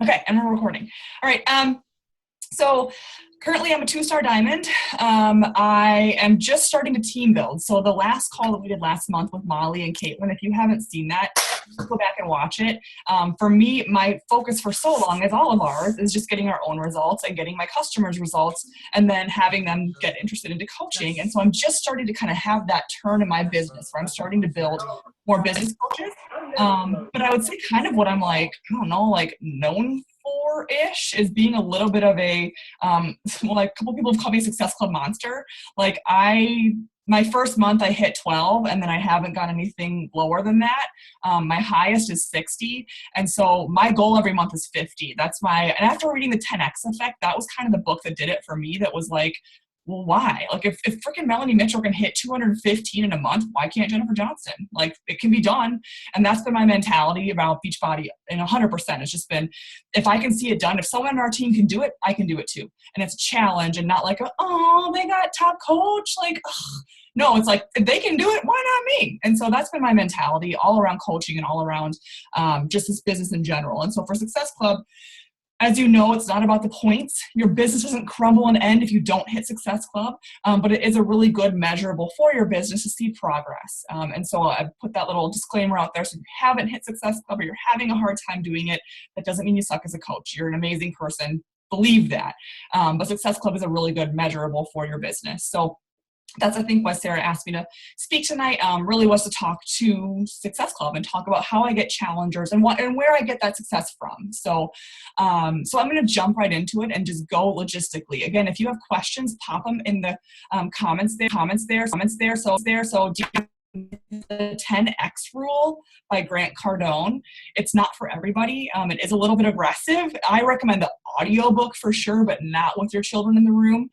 Okay, and we're recording. All right. So currently I'm a 2-star diamond. I am just starting to team build. So the last call that we did last month with Molly and Caitlin, if you haven't seen that, just go back and watch it. For me, my focus for so long, as all of ours, is just getting our own results and getting my customers' results and then having them get interested into coaching. And so I'm just starting to kind of have that turn in my business where I'm starting to build more business coaches. But I would say kind of what I'm like, I don't know, like known for-ish is being a little bit of a, like a couple people have called me a Success Club monster. Like my first month I hit 12 and then I haven't got anything lower than that. My highest is 60. And so my goal every month is 50. And after reading the 10X Effect, that was kind of the book that did it for me. That was like, well, why? Like if freaking Melanie Mitchell can hit 215 in a month, why can't Jennifer Johnston? Like it can be done. And that's been my mentality about Beachbody, and 100%. It's just been, if I can see it done, if someone on our team can do it, I can do it too. And it's a challenge and not like, oh, they got top coach. Like, ugh. No, it's like, if they can do it, why not me? And so that's been my mentality all around coaching and all around just this business in general. And so for Success Club, as you know, it's not about the points. Your business doesn't crumble and end if you don't hit Success Club, but it is a really good measurable for your business to see progress. And so I put that little disclaimer out there. So if you haven't hit Success Club or you're having a hard time doing it, that doesn't mean you suck as a coach. You're an amazing person. Believe that. But Success Club is a really good measurable for your business. So that's, I think, why Sarah asked me to speak tonight, really was to talk to Success Club and talk about how I get challengers and where I get that success from. So I'm going to jump right into it and just go logistically. Again, if you have questions, pop them in the comments there. So the 10X Rule by Grant Cardone. It's not for everybody. It is a little bit aggressive. I recommend the audiobook for sure, but not with your children in the room.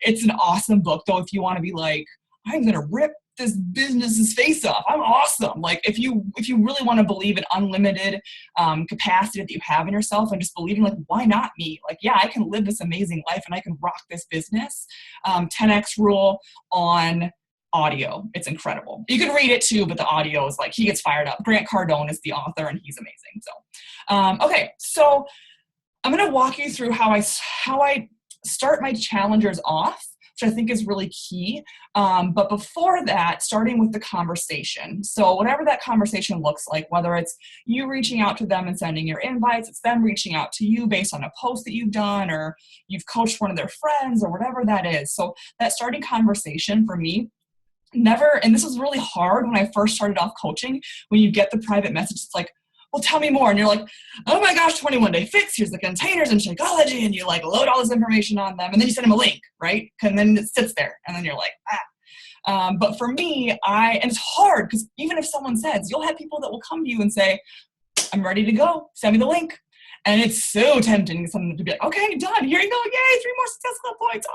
It's an awesome book, though, if you want to be like, I'm going to rip this business's face off. I'm awesome. Like if you really want to believe in unlimited capacity that you have in yourself and just believing like, why not me? Like, yeah, I can live this amazing life and I can rock this business. 10X Rule on audio. It's incredible. You can read it too, but the audio is like, he gets fired up. Grant Cardone is the author and he's amazing. So, okay. So I'm going to walk you through how I start my challengers off, which I think is really key. But before that, starting with the conversation. So whatever that conversation looks like, whether it's you reaching out to them and sending your invites, it's them reaching out to you based on a post that you've done, or you've coached one of their friends or whatever that is. So that starting conversation for me, and this was really hard when I first started off coaching, when you get the private message, it's like, well, tell me more. And you're like, oh my gosh, 21-day fix, here's the containers and Shakeology, and you like load all this information on them, and then you send them a link, right? And then it sits there, and then you're like, but for me, and it's hard, because even if someone says, you'll have people that will come to you and say, I'm ready to go, send me the link. And it's so tempting to be like, okay, done, here you go, yay, 3 more Success Club points,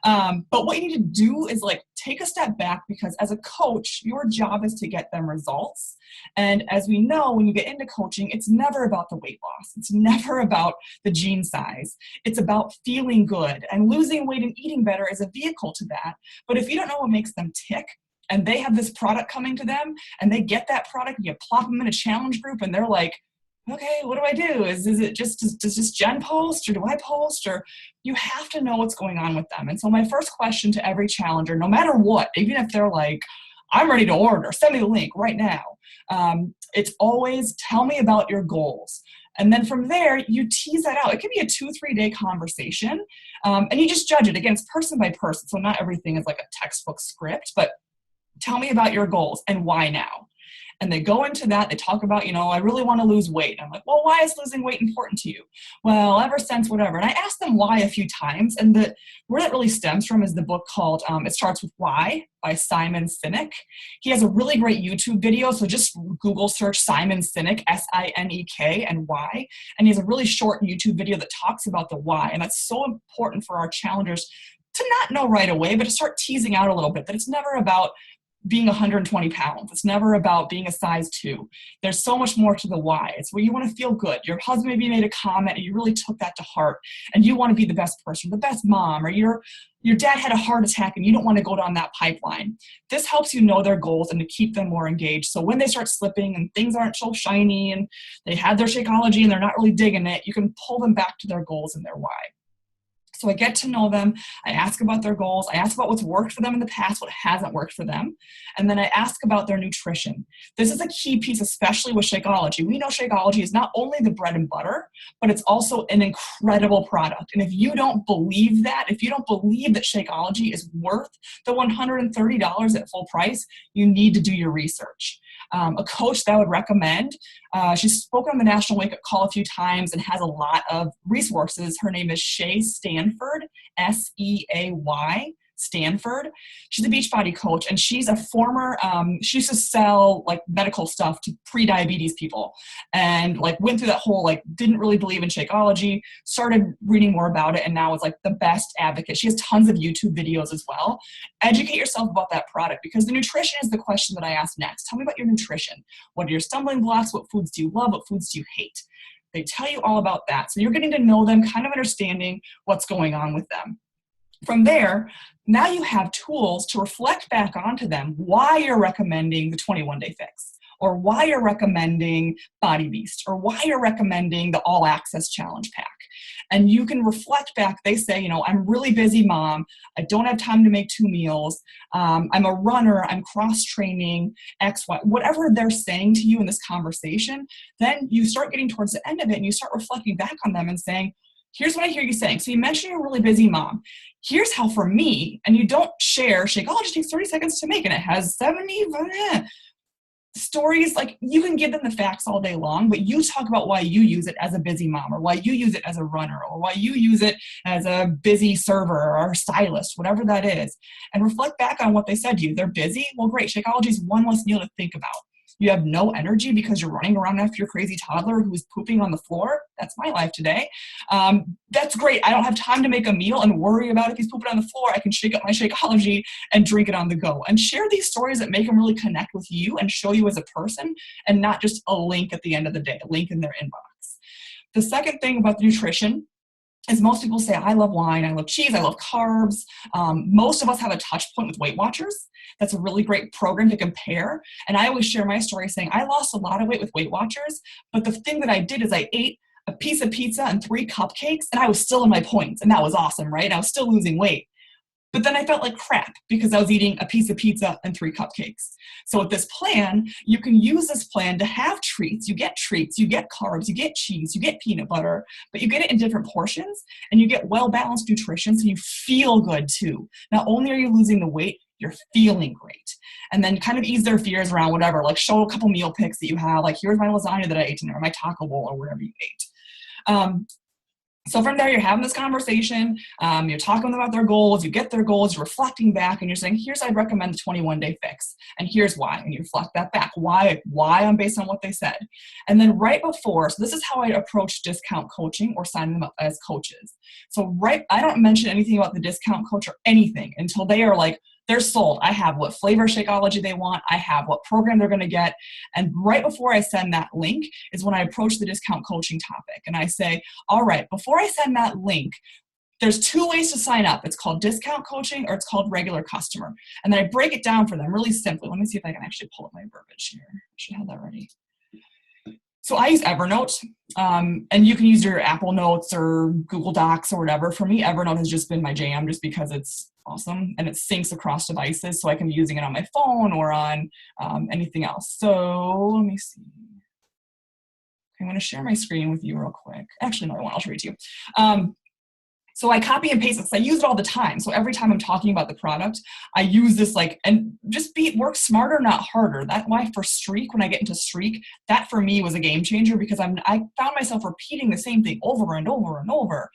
awesome. But what you need to do is like take a step back, because as a coach, your job is to get them results. And as we know, when you get into coaching, it's never about the weight loss. It's never about the jean size. It's about feeling good, and losing weight and eating better is a vehicle to that. But if you don't know what makes them tick, and they have this product coming to them, and they get that product, and you plop them in a challenge group, and they're like, okay, what do I do? Is it just, does just Jen post, or do I post? Or you have to know what's going on with them. And so my first question to every challenger, no matter what, even if they're like, I'm ready to order, send me the link right now. It's always, tell me about your goals. And then from there, you tease that out. It can be a 2-3 day conversation. And you just judge it. Again, it's person by person. So not everything is like a textbook script, but tell me about your goals and why now. And they go into that, they talk about, I really want to lose weight. I'm like, well, why is losing weight important to you? Well, ever since whatever. And I asked them why a few times. And where that really stems from is the book called It Starts With Why by Simon Sinek. He has a really great YouTube video. So just Google search Simon Sinek, Sinek, and why. And he has a really short YouTube video that talks about the why. And that's so important for our challengers to not know right away, but to start teasing out a little bit, that it's never about being 120 pounds. It's never about being a size 2. There's so much more to the why. It's where you want to feel good. Your husband maybe made a comment and you really took that to heart and you want to be the best person, the best mom, or your dad had a heart attack and you don't want to go down that pipeline. This helps you know their goals and to keep them more engaged. So when they start slipping and things aren't so shiny and they had their Shakeology and they're not really digging it, you can pull them back to their goals and their why. So I get to know them, I ask about their goals, I ask about what's worked for them in the past, what hasn't worked for them, and then I ask about their nutrition. This is a key piece, especially with Shakeology. We know Shakeology is not only the bread and butter, but it's also an incredible product. And if you don't believe that, if you don't believe that Shakeology is worth the $130 at full price, you need to do your research. A coach that I would recommend, she's spoken on the National Wake Up Call a few times and has a lot of resources. Her name is Shay Stanford, S-E-A-Y, Stanford. She's a Beachbody coach, and she's a former, she used to sell like medical stuff to pre-diabetes people, and like went through that whole, like didn't really believe in Shakeology, started reading more about it, and now is like the best advocate. She has tons of YouTube videos as well. Educate yourself about that product, because the nutrition is the question that I ask next. Tell me about your nutrition. What are your stumbling blocks? What foods do you love? What foods do you hate? They tell you all about that. So you're getting to know them, kind of understanding what's going on with them. From there, now you have tools to reflect back onto them why you're recommending the 21-day fix, or why you're recommending Body Beast, or why you're recommending the All Access Challenge Pack. And you can reflect back. They say, you know, I'm really busy mom. I don't have time to make 2 meals. I'm a runner. I'm cross-training, X, Y, whatever they're saying to you in this conversation. Then you start getting towards the end of it and you start reflecting back on them and saying, here's what I hear you saying. So you mentioned you're a really busy mom. Here's how for me, and you don't share Shakeology takes 30 seconds to make and it has 70 stories. Like, you can give them the facts all day long, but you talk about why you use it as a busy mom, or why you use it as a runner, or why you use it as a busy server or stylist, whatever that is, and reflect back on what they said to you. They're busy. Well, great. Shakeology is one less meal to think about. You have no energy because you're running around after your crazy toddler who's pooping on the floor. That's my life today. That's great. I don't have time to make a meal and worry about if he's pooping on the floor. I can shake up my Shakeology and drink it on the go. And share these stories that make them really connect with you and show you as a person, and not just a link at the end of the day, a link in their inbox. The second thing about the nutrition is most people say, I love wine, I love cheese, I love carbs. Most of us have a touch point with Weight Watchers. That's a really great program to compare. And I always share my story saying, I lost a lot of weight with Weight Watchers, but the thing that I did is I ate a piece of pizza and 3 cupcakes, and I was still in my points, and that was awesome, right? I was still losing weight. But then I felt like crap because I was eating a piece of pizza and 3 cupcakes. So with this plan, you can use this plan to have treats. You get carbs, you get cheese, you get peanut butter, but you get it in different portions, and you get well-balanced nutrition so you feel good too. Not only are you losing the weight, you're feeling great. And then kind of ease their fears around whatever, like show a couple meal pics that you have, like here's my lasagna that I ate tonight, or my taco bowl, or whatever you ate. So from there, you're having this conversation, you're talking about their goals, you get their goals, you're reflecting back, and you're saying, here's I'd recommend the 21-day fix, and here's why, and you reflect that back, why I'm based on what they said. And then right before, so this is how I approach discount coaching or signing them up as coaches. So I don't mention anything about the discount coach or anything until they are like, they're sold. I have what flavor Shakeology they want. I have what program they're going to get. And right before I send that link is when I approach the discount coaching topic. And I say, all right, before I send that link, there's 2 ways to sign up. It's called discount coaching, or it's called regular customer. And then I break it down for them really simply. Let me see if I can actually pull up my verbiage here. I should have that ready. So I use Evernote, and you can use your Apple Notes or Google Docs or whatever. For me, Evernote has just been my jam just because it's awesome and it syncs across devices, so I can be using it on my phone or on anything else. So let me see. I'm going to share my screen with you real quick. Actually, no, I won't. I'll show it to you. So I copy and paste it because I use it all the time. So every time I'm talking about the product, I use this and just work smarter, not harder. That's why for Streak, when I get into Streak, that for me was a game changer because I found myself repeating the same thing over and over and over.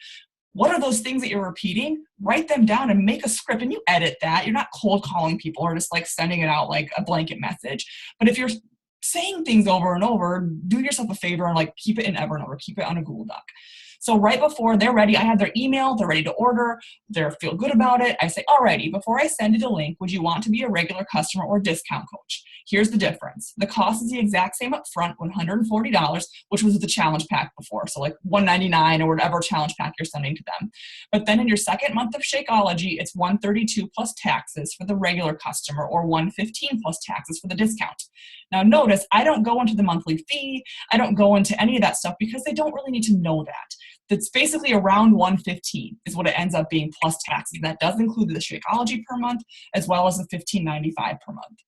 What are those things that you're repeating? Write them down and make a script, and you edit that. You're not cold calling people or just like sending it out like a blanket message. But if you're saying things over and over, do yourself a favor and like keep it in Evernote or keep it on a Google Doc. So right before they're ready, I have their email, they're ready to order, they feel good about it. I say, alrighty, before I send you the link, would you want to be a regular customer or discount coach? Here's the difference. The cost is the exact same up front, $140, which was the challenge pack before. So like $199 or whatever challenge pack you're sending to them. But then in your second month of Shakeology, it's $132 plus taxes for the regular customer or $115 plus taxes for the discount. Now notice, I don't go into the monthly fee. I don't go into any of that stuff because they don't really need to know that. That's basically around $115 is what it ends up being plus taxes. That does include the Shakeology per month as well as the $15.95 per month.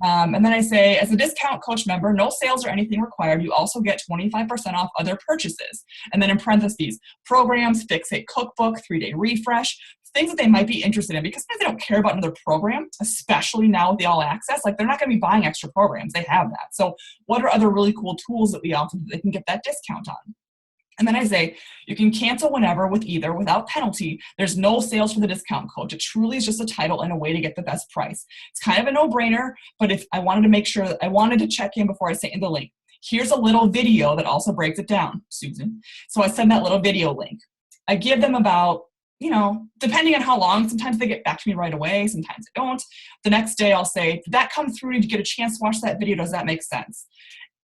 And then I say, as a discount coach member, no sales or anything required. You also get 25% off other purchases. And then in parentheses, programs, Fix-It cookbook, 3-day refresh, things that they might be interested in, because they don't care about another program, especially now with the all access. Like, they're not going to be buying extra programs. They have that. So what are other really cool tools that we offer that they can get that discount on? And then I say, you can cancel whenever with either without penalty. There's no sales for the discount coach. It truly is just a title and a way to get the best price. It's kind of a no-brainer, but if I wanted to make sure that I wanted to check in before I sent in the link. Here's a little video that also breaks it down, Susan. So I send that little video link. I give them about, depending on how long, sometimes they get back to me right away, sometimes they don't. The next day I'll say, did that come through? Did you get a chance to watch that video? Does that make sense?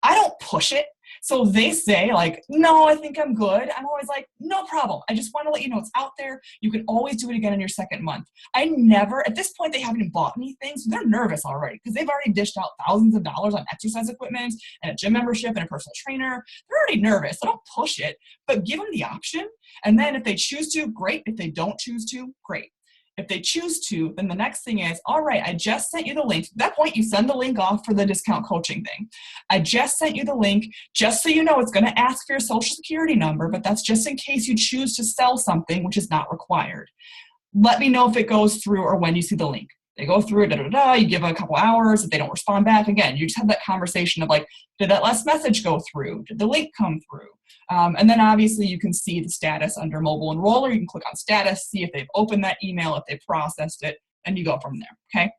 I don't push it. So they say like, no, I think I'm good. I'm always like, no problem. I just want to let you know it's out there. You can always do it again in your second month. I never, at this point, they haven't bought anything. So they're nervous already because they've already dished out thousands of dollars on exercise equipment and a gym membership and a personal trainer. They're already nervous. I don't push it, but give them the option. And then if they choose to, great. If they don't choose to, great. If they choose to, then the next thing is, all right, I just sent you the link. At that point, you send the link off for the discount coaching thing. I just sent you the link, just so you know it's going to ask for your social security number, but that's just in case you choose to sell something, which is not required. Let me know if it goes through or when you see the link. They go through it, you give it a couple hours. If they don't respond back, again, you just have that conversation of like, did that last message go through? Did the link come through? And then obviously you can see the status under mobile enroller. You can click on status, see if they've opened that email, if they've processed it, and you go from there, okay?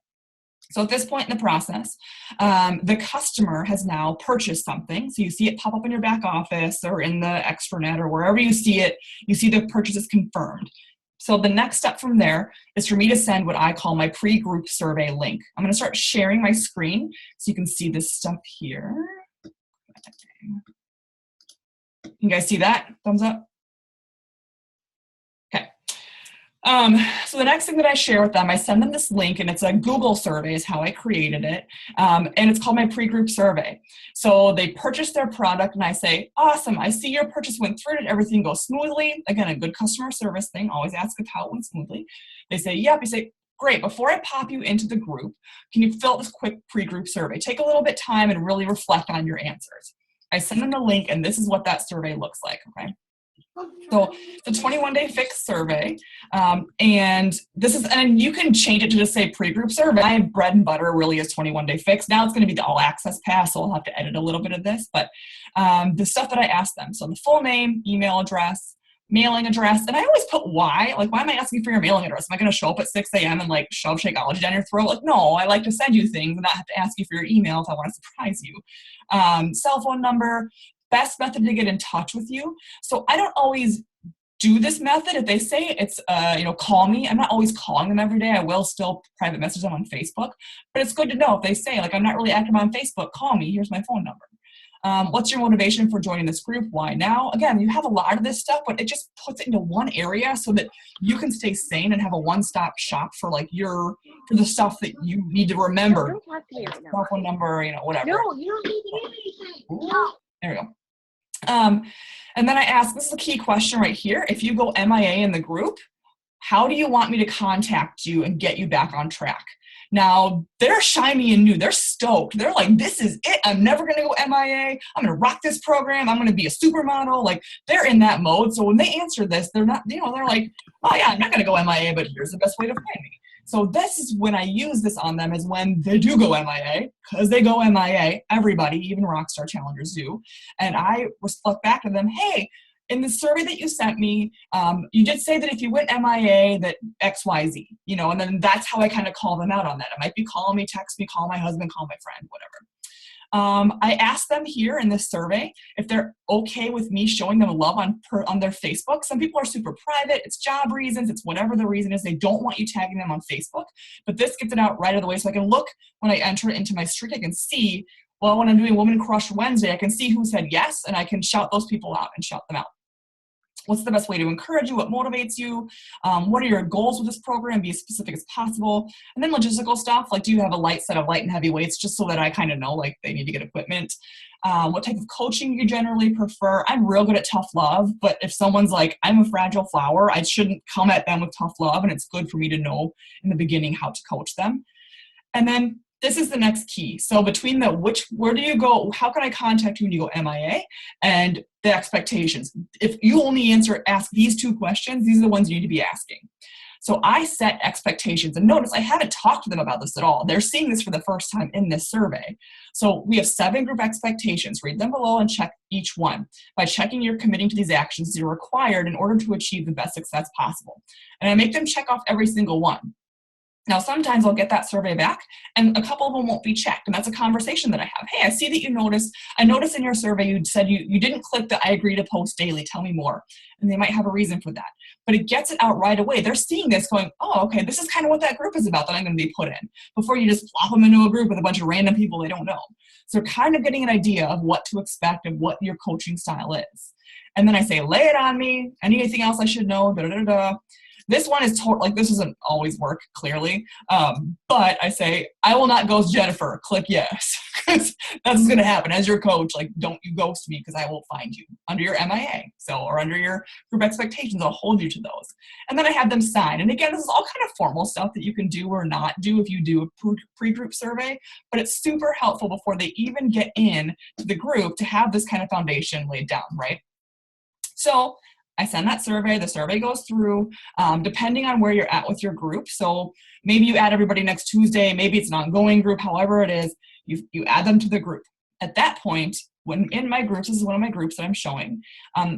So at this point in the process, the customer has now purchased something. So you see it pop up in your back office or in the extranet or wherever you see it, you see the purchase is confirmed. So the next step from there is for me to send what I call my pre-group survey link. I'm going to start sharing my screen so you can see this stuff here. You guys see that? Thumbs up? Okay. So the next thing that I share with them, I send them this link, and it's a Google survey is how I created it. And it's called my pre-group survey. So they purchase their product and I say, awesome, I see your purchase went through. Did everything go smoothly? Again, a good customer service thing, always ask if how it went smoothly. They say, yep. You say, great, before I pop you into the group, can you fill out this quick pre-group survey? Take a little bit of time and really reflect on your answers. I send them the link, and this is what that survey looks like, okay? So the 21-day fix survey, and this is, and you can change it to just say pre-group survey. My bread and butter really is 21-day fix. Now it's going to be the all access pass, so I'll have to edit a little bit of this, but the stuff that I asked them. So the full name, email address, mailing address, and I always put why. Like, why am I asking for your mailing address? Am I going to show up at 6 a.m. and like shove Shakeology down your throat? Like, no, I like to send you things and not have to ask you for your email if I want to surprise you. Cell phone number, best method to get in touch with you. So I don't always do this method. If they say it's, call me, I'm not always calling them every day. I will still private message them on Facebook, but it's good to know if they say like, I'm not really active on Facebook, call me, here's my phone number. What's your motivation for joining this group? Why now? Again, you have a lot of this stuff, but it just puts it into one area so that you can stay sane and have a one-stop shop for like for the stuff that you need to remember. Don't talk to me right now. Cell phone number, whatever. No, you don't need to do anything. No. There we go. And then I ask, this is a key question right here. If you go MIA in the group, how do you want me to contact you and get you back on track? Now, they're shiny and new. They're stoked. They're like, this is it. I'm never going to go MIA. I'm going to rock this program. I'm going to be a supermodel. Like, they're in that mode. So when they answer this, they're not, they're like, oh yeah, I'm not going to go MIA, but here's the best way to find me. So this is when I use this on them, is when they do go MIA, because they go MIA, everybody, even Rockstar Challengers do. And I reflect back to them, hey, in the survey that you sent me, you did say that if you went MIA that XYZ, and then that's how I kind of call them out on that. It might be call me, text me, call my husband, call my friend, whatever. I asked them here in this survey if they're okay with me showing them love on their Facebook. Some people are super private. It's job reasons. It's whatever the reason is. They don't want you tagging them on Facebook. But this gets it out right out of the way so I can look when I enter it into my streak. I can see, well, when I'm doing Woman Crush Wednesday, I can see who said yes, and I can shout those people out and shout them out. What's the best way to encourage you? What motivates you? What are your goals with this program? Be as specific as possible. And then logistical stuff, like do you have a light set of light and heavy weights, just so that I kind of know like they need to get equipment. What type of coaching you generally prefer. I'm real good at tough love, but if someone's like, I'm a fragile flower, I shouldn't come at them with tough love, and it's good for me to know in the beginning how to coach them. And then this is the next key. So between the where do you go, how can I contact you when you go MIA, and the expectations. If you only ask these two questions, these are the ones you need to be asking. So I set expectations, and notice I haven't talked to them about this at all. They're seeing this for the first time in this survey. So we have 7 group expectations. Read them below and check each one. By checking, you're committing to these actions that are required in order to achieve the best success possible. And I make them check off every single one. Now, sometimes I'll get that survey back and a couple of them won't be checked. And that's a conversation that I have. Hey, I see that you noticed. I noticed in your survey you said you didn't click the I agree to post daily. Tell me more. And they might have a reason for that. But it gets it out right away. They're seeing this going, oh, okay, this is kind of what that group is about that I'm going to be put in. Before you just plop them into a group with a bunch of random people they don't know. So they're kind of getting an idea of what to expect and what your coaching style is. And then I say, lay it on me. Anything else I should know? Da, da, da, da. This one is this doesn't always work, clearly. But I say, I will not ghost Jennifer. Click yes. That's what's going to happen. As your coach, like, don't you ghost me, because I will find you under your MIA. Or under your group expectations, I'll hold you to those. And then I have them sign. And again, this is all kind of formal stuff that you can do or not do if you do a pre-group survey. But it's super helpful before they even get in to the group to have this kind of foundation laid down, right? So I send that survey, the survey goes through, depending on where you're at with your group. So maybe you add everybody next Tuesday, maybe it's an ongoing group, however it is, you add them to the group. At that point, when in my groups, this is one of my groups that I'm showing.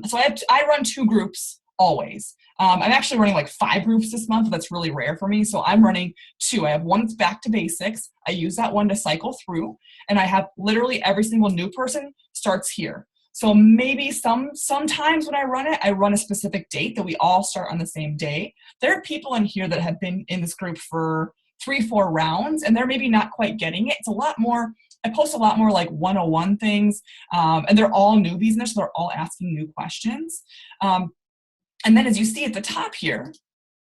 So I run 2 groups always. I'm actually running like 5 groups this month. That's really rare for me. So I'm running 2. I have one that's back to basics. I use that one to cycle through, and I have literally every single new person starts here. So maybe sometimes when I run a specific date that we all start on the same day. There are people in here that have been in this group for 3-4 rounds, and they're maybe not quite getting it. It's a lot more, I post a lot more like 101 things, and they're all newbies in there, so they're all asking new questions. And then as you see at the top here,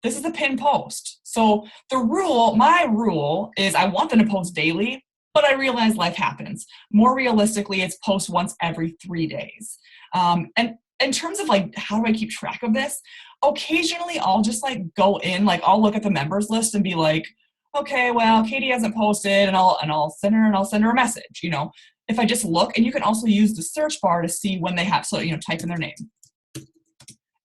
this is the pinned post. So my rule is I want them to post daily, but I realize life happens. More realistically, it's post once every 3 days. And in terms of like, how do I keep track of this? Occasionally I'll just like go in, like I'll look at the members list and be like, okay, well, Katie hasn't posted, and I'll send her a message, if I just look. And you can also use the search bar to see when they have, so, type in their name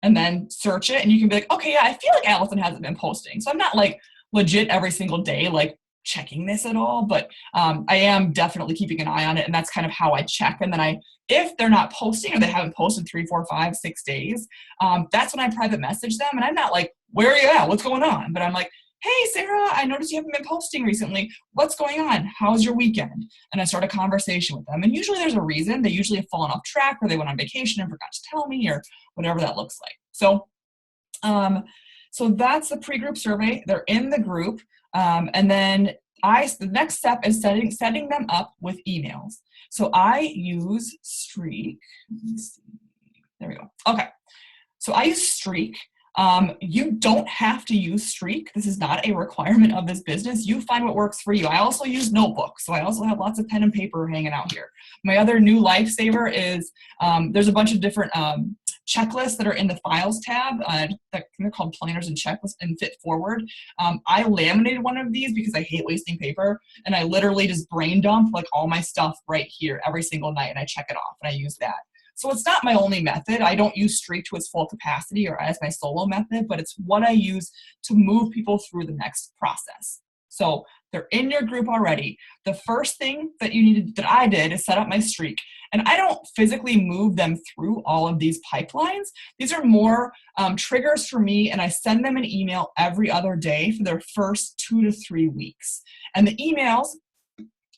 and then search it. And you can be like, okay, yeah, I feel like Allison hasn't been posting. So I'm not like legit every single day, like checking this at all, but I am definitely keeping an eye on it, and that's kind of how I check. And then if they're not posting or they haven't posted 3, 4, 5, 6 days, that's when I private message them. And I'm not like, where are you at? What's going on? But I'm like, hey, Sarah, I noticed you haven't been posting recently. What's going on? How's your weekend? And I start a conversation with them. And usually there's a reason. They usually have fallen off track, or they went on vacation and forgot to tell me, or whatever that looks like. So, so that's the pre-group survey. They're in the group. And then the next step is setting them up with emails. So I use Streak. Let me see. There we go. Okay. So I use Streak. You don't have to use Streak. This is not a requirement of this business. You find what works for you. I also use Notebook. So I also have lots of pen and paper hanging out here. My other new lifesaver is there's a bunch of different checklists that are in the files tab. They're called planners and checklists and Fit Forward. I laminated one of these because I hate wasting paper, and I literally just brain dump like all my stuff right here every single night, and I check it off, and I use that. So it's not my only method. I don't use Streak to its full capacity or as my solo method, but it's what I use to move people through the next process. So they're in your group already. The first thing that I did is set up my Streak. And I don't physically move them through all of these pipelines. These are more triggers for me, and I send them an email every other day for their first 2 to 3 weeks. And the emails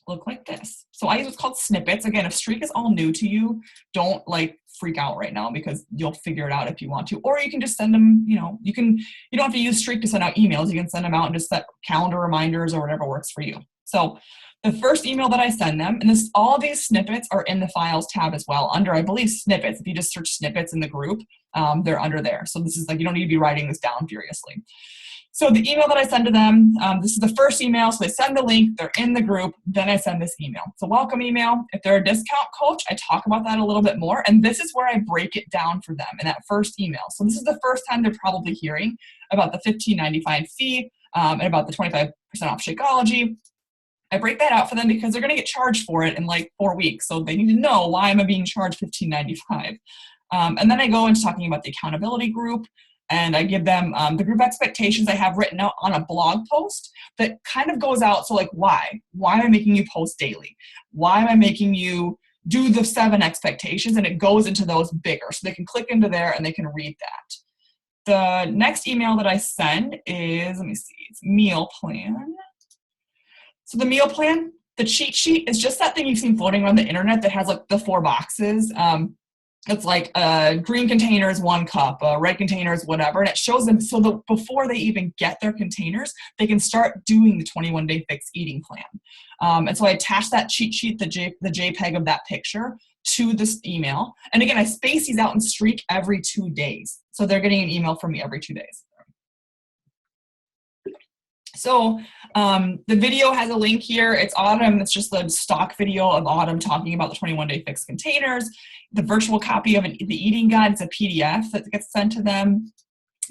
look like this. So I use what's called snippets. Again, if Streak is all new to you, don't like freak out right now because you'll figure it out if you want to. Or you can just send them, you don't have to use Streak to send out emails. You can send them out and just set calendar reminders or whatever works for you. So the first email that I send them, and all these snippets are in the files tab as well under, I believe, snippets. If you just search snippets in the group, they're under there. So this is like, you don't need to be writing this down furiously. So the email that I send to them, this is the first email. So they send the link, they're in the group, then I send this email. It's a welcome email. If they're a discount coach, I talk about that a little bit more. And this is where I break it down for them in that first email. So this is the first time they're probably hearing about the $15.95 fee and about the 25% off Shakeology. I break that out for them because they're going to get charged for it in like 4 weeks. So they need to know, why am I being charged $15.95? And then I go into talking about the accountability group. And I give them the group expectations I have written out on a blog post that kind of goes out. So like, why? Why am I making you post daily? Why am I making you do the 7 expectations? And it goes into those bigger. So they can click into there and they can read that. The next email that I send is, let me see, it's meal plan. So the meal plan, the cheat sheet is just that thing you've seen floating around the internet that has like the 4 boxes. It's like green containers, 1 cup, red containers, whatever. And it shows them so that before they even get their containers, they can start doing the 21-day fix eating plan. And so I attach that cheat sheet, the JPEG of that picture, to this email. And again, I space these out in Streak every 2 days. So they're getting an email from me every 2 days. So the video has a link here. It's Autumn. It's just the stock video of Autumn talking about the 21-day fix containers. The virtual copy of the eating guide is a PDF that gets sent to them.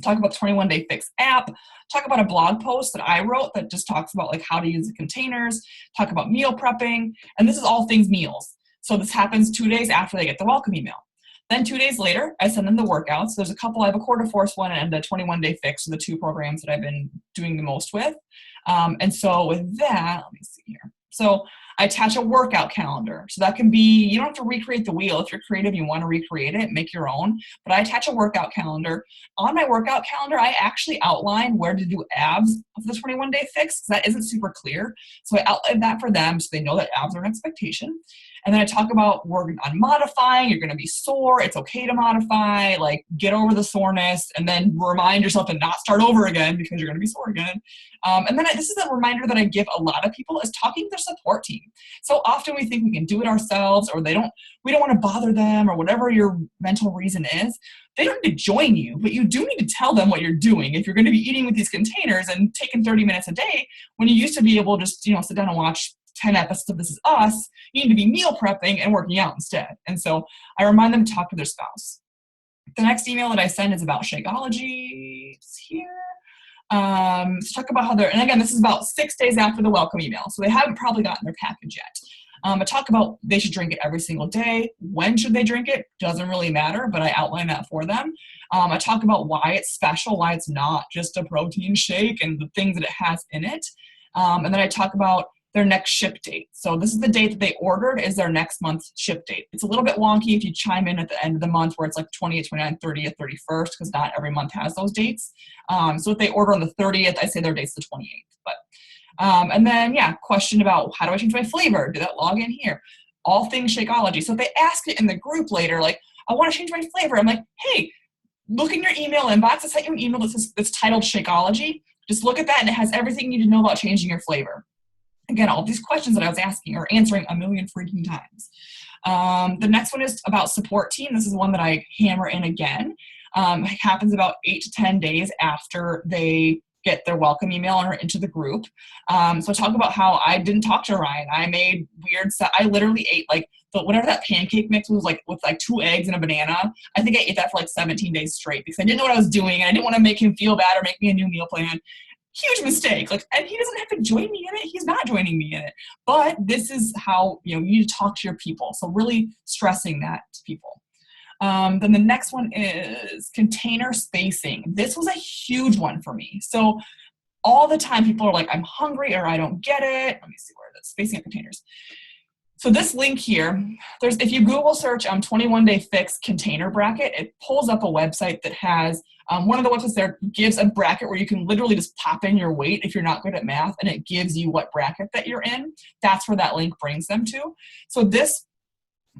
Talk about the 21-day fix app. Talk about a blog post that I wrote that just talks about like how to use the containers. Talk about meal prepping. And this is all things meals. So this happens 2 days after they get the welcome email. Then 2 days later, I send them the workouts. There's a couple, I have a quarter force one and a 21-day fix, are the 2 programs that I've been doing the most with. And so with that, let me see here. So I attach a workout calendar. So that can be, you don't have to recreate the wheel. If you're creative, you want to recreate it, make your own. But I attach a workout calendar. On my workout calendar, I actually outline where to do abs of the 21-day fix, because that isn't super clear. So I outline that for them so they know that abs are an expectation. And then I talk about working on modifying. You're going to be sore. It's okay to modify, like get over the soreness, and then remind yourself to not start over again because you're going to be sore again. And then this is a reminder that I give a lot of people, is talking to their support team. So often we think we can do it ourselves, or we don't want to bother them, or whatever your mental reason is. They don't need to join you, but you do need to tell them what you're doing. If you're going to be eating with these containers and taking 30 minutes a day, when you used to be able to just, sit down and watch 10 episodes of This Is Us, you need to be meal prepping and working out instead. And so I remind them to talk to their spouse. The next email that I send is about Shakeology. It's here. So talk about how and again, this is about 6 days after the welcome email. So they haven't probably gotten their package yet. I talk about they should drink it every single day. When should they drink it? Doesn't really matter, but I outline that for them. I talk about why it's special, why it's not just a protein shake, and the things that it has in it. And then I talk about their next ship date. So this is the date that they ordered, is their next month's ship date. It's a little bit wonky if you chime in at the end of the month where it's like 28th, 29th, 30th, 31st, because not every month has those dates. So if they order on the 30th, I say their date's the 28th. But and then, question about how do I change my flavor? Do that log in here? All things Shakeology. So if they ask it in the group later, like, I want to change my flavor, I'm like, hey, look in your email inbox. I sent you an email that's titled Shakeology. Just look at that, and it has everything you need to know about changing your flavor. Again, all these questions that I was asking or answering a million freaking times. The next one is about support team. This is one that I hammer in again. It happens about 8 to 10 days after they get their welcome email and are into the group. So I talk about how I didn't talk to Ryan. I made I literally ate whatever that pancake mix was, with 2 eggs and a banana. I think I ate that for 17 days straight because I didn't know what I was doing, and I didn't want to make him feel bad or make me a new meal plan. Huge mistake. And he doesn't have to join me in it. He's not joining me in it. But this is how, you need to talk to your people. So really stressing that to people. Then the next one is container spacing. This was a huge one for me. So all the time people are like, I'm hungry, or I don't get it. Let me see where it is. Spacing of containers. So this link here, if you Google search 21-day fix container bracket, it pulls up a website that has, one of the websites there gives a bracket where you can literally just pop in your weight if you're not good at math, and it gives you what bracket that you're in. That's where that link brings them to. So this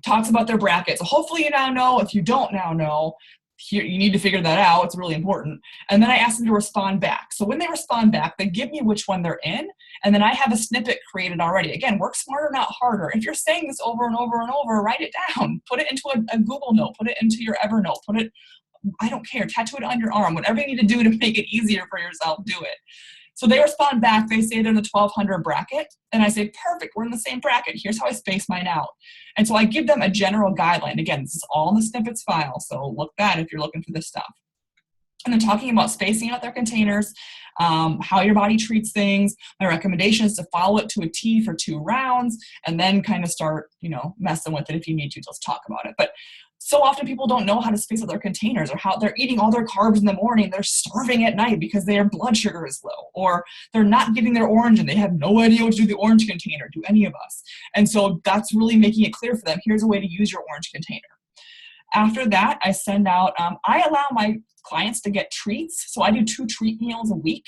talks about their bracket. So hopefully you now know. If you don't now know, here, you need to figure that out. It's really important. And then I ask them to respond back. So when they respond back, they give me which one they're in, and then I have a snippet created already. Again, work smarter, not harder. If you're saying this over and over and over, write it down. Put it into a Google Note. Put it into your Evernote. Put it, I don't care, tattoo it on your arm. Whatever you need to do to make it easier for yourself, do it. So they respond back. They say they're in the 1200 bracket. And I say, perfect, we're in the same bracket. Here's how I space mine out. And so I give them a general guideline. Again, this is all in the snippets file. So look that if you're looking for this stuff. And then talking about spacing out their containers, how your body treats things. My recommendation is to follow it to a T for 2 rounds, and then kind of start, messing with it if you need to. Let's talk about it. But so often people don't know how to space out their containers, or how they're eating all their carbs in the morning. They're starving at night because their blood sugar is low, or they're not getting their orange and they have no idea what to do with the orange container. Do any of us? And so that's really making it clear for them. Here's a way to use your orange container. After that, I send out, I allow my clients to get treats. So I do 2 treat meals a week.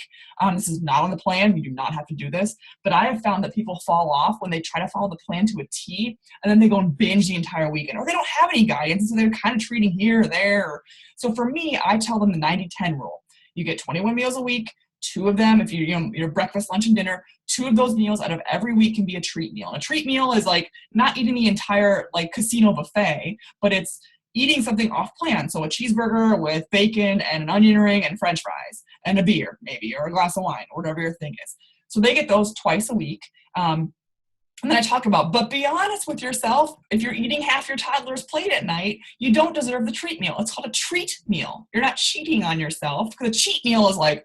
This is not on the plan. You do not have to do this. But I have found that people fall off when they try to follow the plan to a T, and then they go and binge the entire weekend, or they don't have any guidance, so they're kind of treating here or there. So for me, I tell them the 90-10 rule. You get 21 meals a week. 2 of them, if your breakfast, lunch, and dinner, 2 of those meals out of every week can be a treat meal. And a treat meal is like not eating the entire casino buffet, but it's eating something off plan. So a cheeseburger with bacon and an onion ring and french fries and a beer maybe, or a glass of wine, or whatever your thing is. So they get those twice a week. And then I talk about, but be honest with yourself. If you're eating half your toddler's plate at night, you don't deserve the treat meal. It's called a treat meal. You're not cheating on yourself, because a cheat meal is like,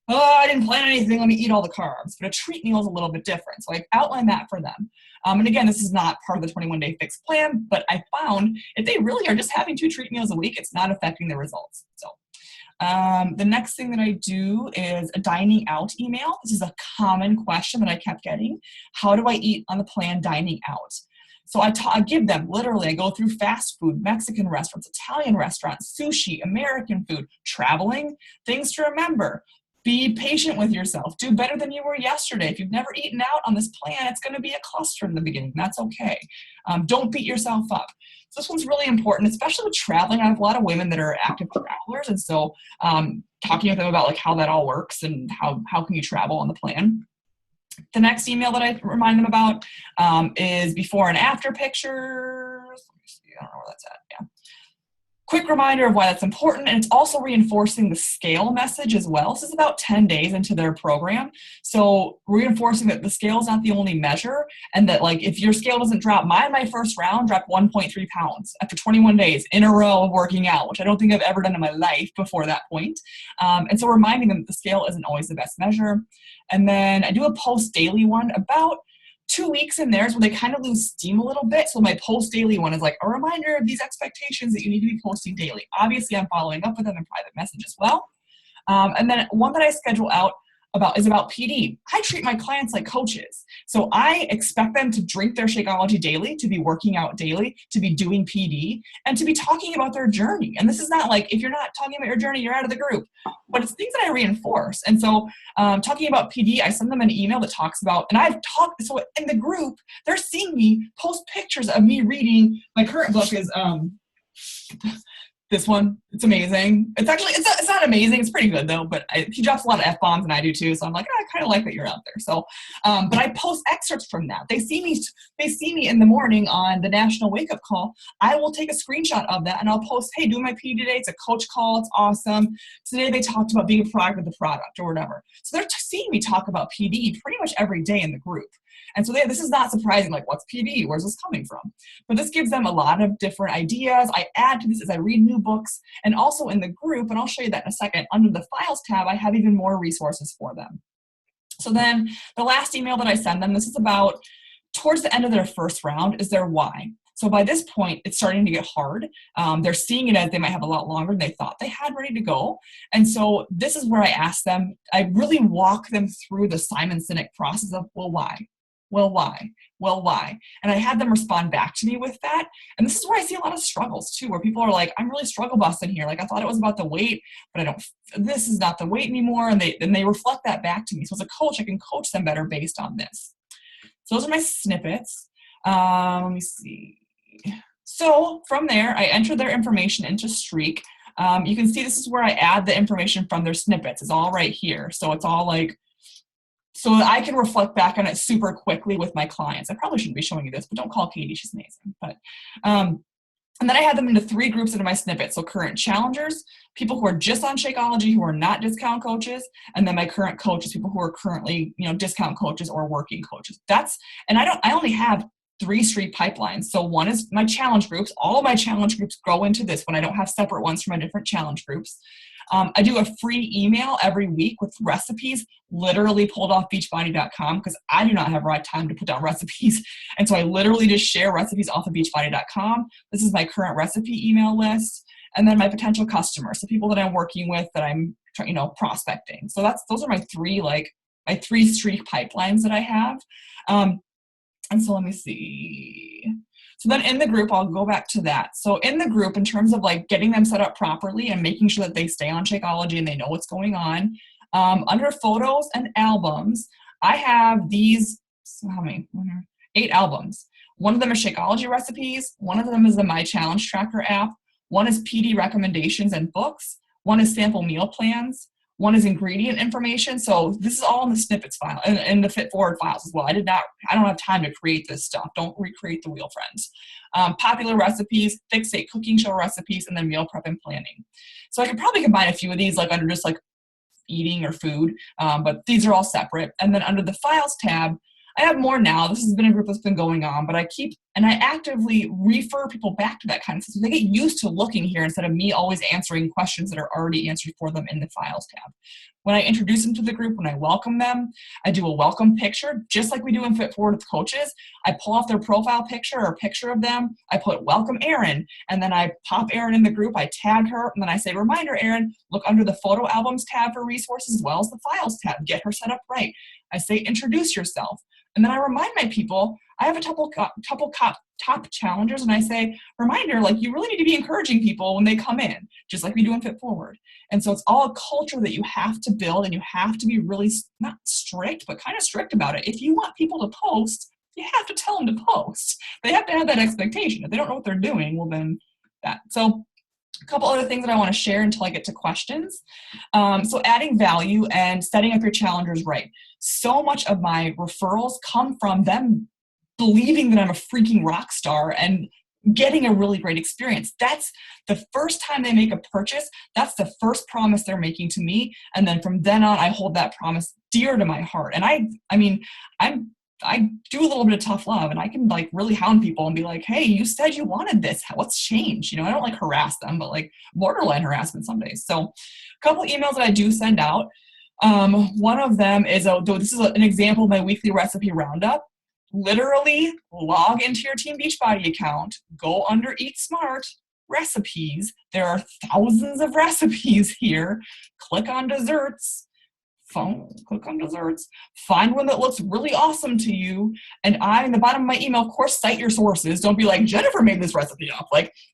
oh, I didn't plan anything, let me eat all the carbs. But a treat meal is a little bit different. So I outline that for them. And again, this is not part of the 21-day fix plan, but I found if they really are just having 2 treat meals a week, it's not affecting the results. So the next thing that I do is a dining out email. This is a common question that I kept getting. How do I eat on the plan dining out? So I give them, literally, I go through fast food, Mexican restaurants, Italian restaurants, sushi, American food, traveling, things to remember. Be patient with yourself. Do better than you were yesterday. If you've never eaten out on this plan, it's going to be a cluster in the beginning. That's okay. Don't beat yourself up. So this one's really important, especially with traveling. I have a lot of women that are active travelers, and so talking with them about how that all works and how can you travel on the plan. The next email that I remind them about is before and after pictures. Let me see. I don't know where that's at. Yeah. Quick reminder of why that's important, and it's also reinforcing the scale message as well. This is about 10 days into their program. So reinforcing that the scale is not the only measure, and that if your scale doesn't drop, my first round dropped 1.3 pounds after 21 days in a row of working out, which I don't think I've ever done in my life before that point. And so reminding them that the scale isn't always the best measure. And then I do a post daily one about 2 weeks in there is where they kind of lose steam a little bit. So my post daily one is a reminder of these expectations that you need to be posting daily. Obviously, I'm following up with them in private message as well. And then one that I schedule out is about PD. I treat my clients like coaches. So I expect them to drink their Shakeology daily, to be working out daily, to be doing PD, and to be talking about their journey. And this is not if you're not talking about your journey, you're out of the group. But it's things that I reinforce. And so talking about PD, I send them an email that talks about, and so in the group, they're seeing me post pictures of me reading. My current book is this one. It's amazing. It's not amazing. It's pretty good though, but he drops a lot of F-bombs and I do too. So I'm I kind of like that you're out there. So, but I post excerpts from that. They see me in the morning on the National Wake Up Call. I will take a screenshot of that and I'll post, hey, doing my PD today. It's a coach call. It's awesome. Today they talked about being a product of the product or whatever. So they're seeing me talk about PD pretty much every day in the group. And so this is not surprising, what's PD? Where's this coming from? But this gives them a lot of different ideas. I add to this as I read new books, and also in the group, and I'll show you that in a second, under the files tab, I have even more resources for them. So then the last email that I send them, this is about towards the end of their first round, is their why. So by this point, it's starting to get hard. They're seeing it as they might have a lot longer than they thought they had ready to go. And so this is where I ask them, I really walk them through the Simon Sinek process of, well, why? Well, why? Well, why? And I had them respond back to me with that. And this is where I see a lot of struggles too, where people are like, I'm really struggle busting here. Like I thought it was about the weight, but this is not the weight anymore. And they reflect that back to me. So as a coach, I can coach them better based on this. So those are my snippets. Let me see. So from there, I enter their information into Streak. You can see this is where I add the information from their snippets. It's all right here. So it's all like, so I can reflect back on it super quickly with my clients. I probably shouldn't be showing you this, but don't call Katie, she's amazing. But, and then I had them into 3 groups into my snippet. So current challengers, people who are just on Shakeology, who are not discount coaches, and then my current coaches, people who are currently, discount coaches or working coaches. And I only have 3 Streak pipelines. So one is my challenge groups. All of my challenge groups go into this when I don't have separate ones for my different challenge groups. I do a free email every week with recipes, literally pulled off beachbody.com because I do not have time to put down recipes. And so I literally just share recipes off of beachbody.com. This is my current recipe email list. And then my potential customers, so people that I'm working with that I'm, prospecting. So those are my 3 Streak pipelines that I have. And so let me see. So then in the group, I'll go back to that. So in the group, in terms of getting them set up properly and making sure that they stay on Shakeology and they know what's going on, under photos and albums, I have these, how many? 8 albums. One of them is Shakeology recipes. One of them is the My Challenge Tracker app. One is PD recommendations and books. One is sample meal plans. One is ingredient information. So this is all in the snippets file and the Fit Forward files as well. I don't have time to create this stuff. Don't recreate the wheel, friends. Popular recipes, Fixate cooking show recipes, and then meal prep and planning. So I could probably combine a few of these under just eating or food, but these are all separate. And then under the files tab, I have more now. This has been a group that's been going on, but I actively refer people back to that kind of stuff. So they get used to looking here instead of me always answering questions that are already answered for them in the files tab. When I introduce them to the group, when I welcome them, I do a welcome picture, just like we do in Fit Forward with coaches. I pull off their profile picture or a picture of them. I put welcome Erin, and then I pop Erin in the group. I tag her, and then I say, reminder, Erin, look under the photo albums tab for resources as well as the files tab. Get her set up right. I say, introduce yourself. And then I remind my people, I have a couple top challengers, and I say, reminder, you really need to be encouraging people when they come in, just like we do in Fit Forward. And so it's all a culture that you have to build, and you have to be really, not strict, but kind of strict about it. If you want people to post, you have to tell them to post. They have to have that expectation. If they don't know what they're doing, well then that. So a couple other things that I want to share until I get to questions. So adding value and setting up your challengers right. So much of my referrals come from them believing that I'm a freaking rock star and getting a really great experience. That's the first time they make a purchase. That's the first promise they're making to me. And then from then on, I hold that promise dear to my heart. And I do a little bit of tough love, and I can really hound people and be like, hey, you said you wanted this. What's changed? I don't harass them, but borderline harassment some days. So a couple emails that I do send out. One of them is, this is an example of my weekly recipe roundup. Literally log into your Team Beachbody account, go under Eat Smart, recipes. There are thousands of recipes here. Click on desserts. Click on desserts, find one that looks really awesome to you, and in the bottom of my email, of course, cite your sources. Don't be like, Jennifer made this recipe up.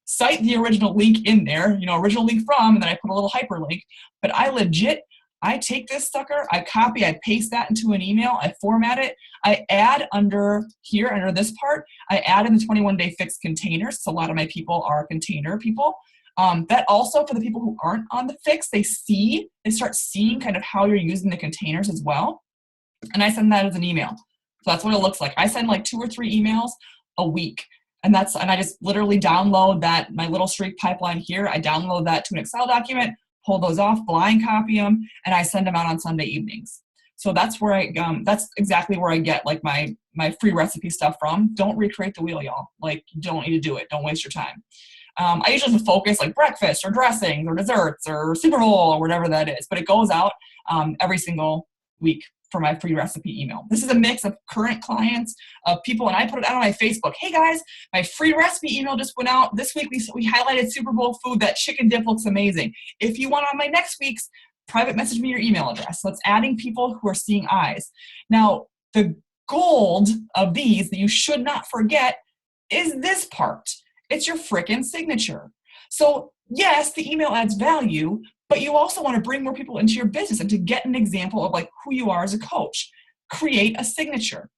Cite the original link in there, original link from, and then I put a little hyperlink. But I take this sucker, I copy, I paste that into an email, I format it, I add under this part, I add in the 21-day fix containers. So a lot of my people are container people. That also, for the people who aren't on the fix, they start seeing kind of how you're using the containers as well. And I send that as an email. So that's what it looks like. I send 2 or 3 emails a week. And I just literally download my little Streak pipeline here. I download that to an Excel document, pull those off, blind copy them, and I send them out on Sunday evenings. So that's where that's exactly where I get my free recipe stuff from. Don't recreate the wheel, y'all. You don't need to do it. Don't waste your time. I usually have to focus breakfast or dressings or desserts or Super Bowl or whatever that is, but it goes out every single week for my free recipe email. This is a mix of current clients, of people, and I put it out on my Facebook. Hey guys, my free recipe email just went out. This week we highlighted Super Bowl food. That chicken dip looks amazing. If you want on my next week's, private message me your email address. So it's adding people who are seeing eyes. Now, the gold of these that you should not forget is this part. It's your frickin' signature. So yes, the email adds value, but you also want to bring more people into your business and to get an example of like who you are as a coach. Create a signature.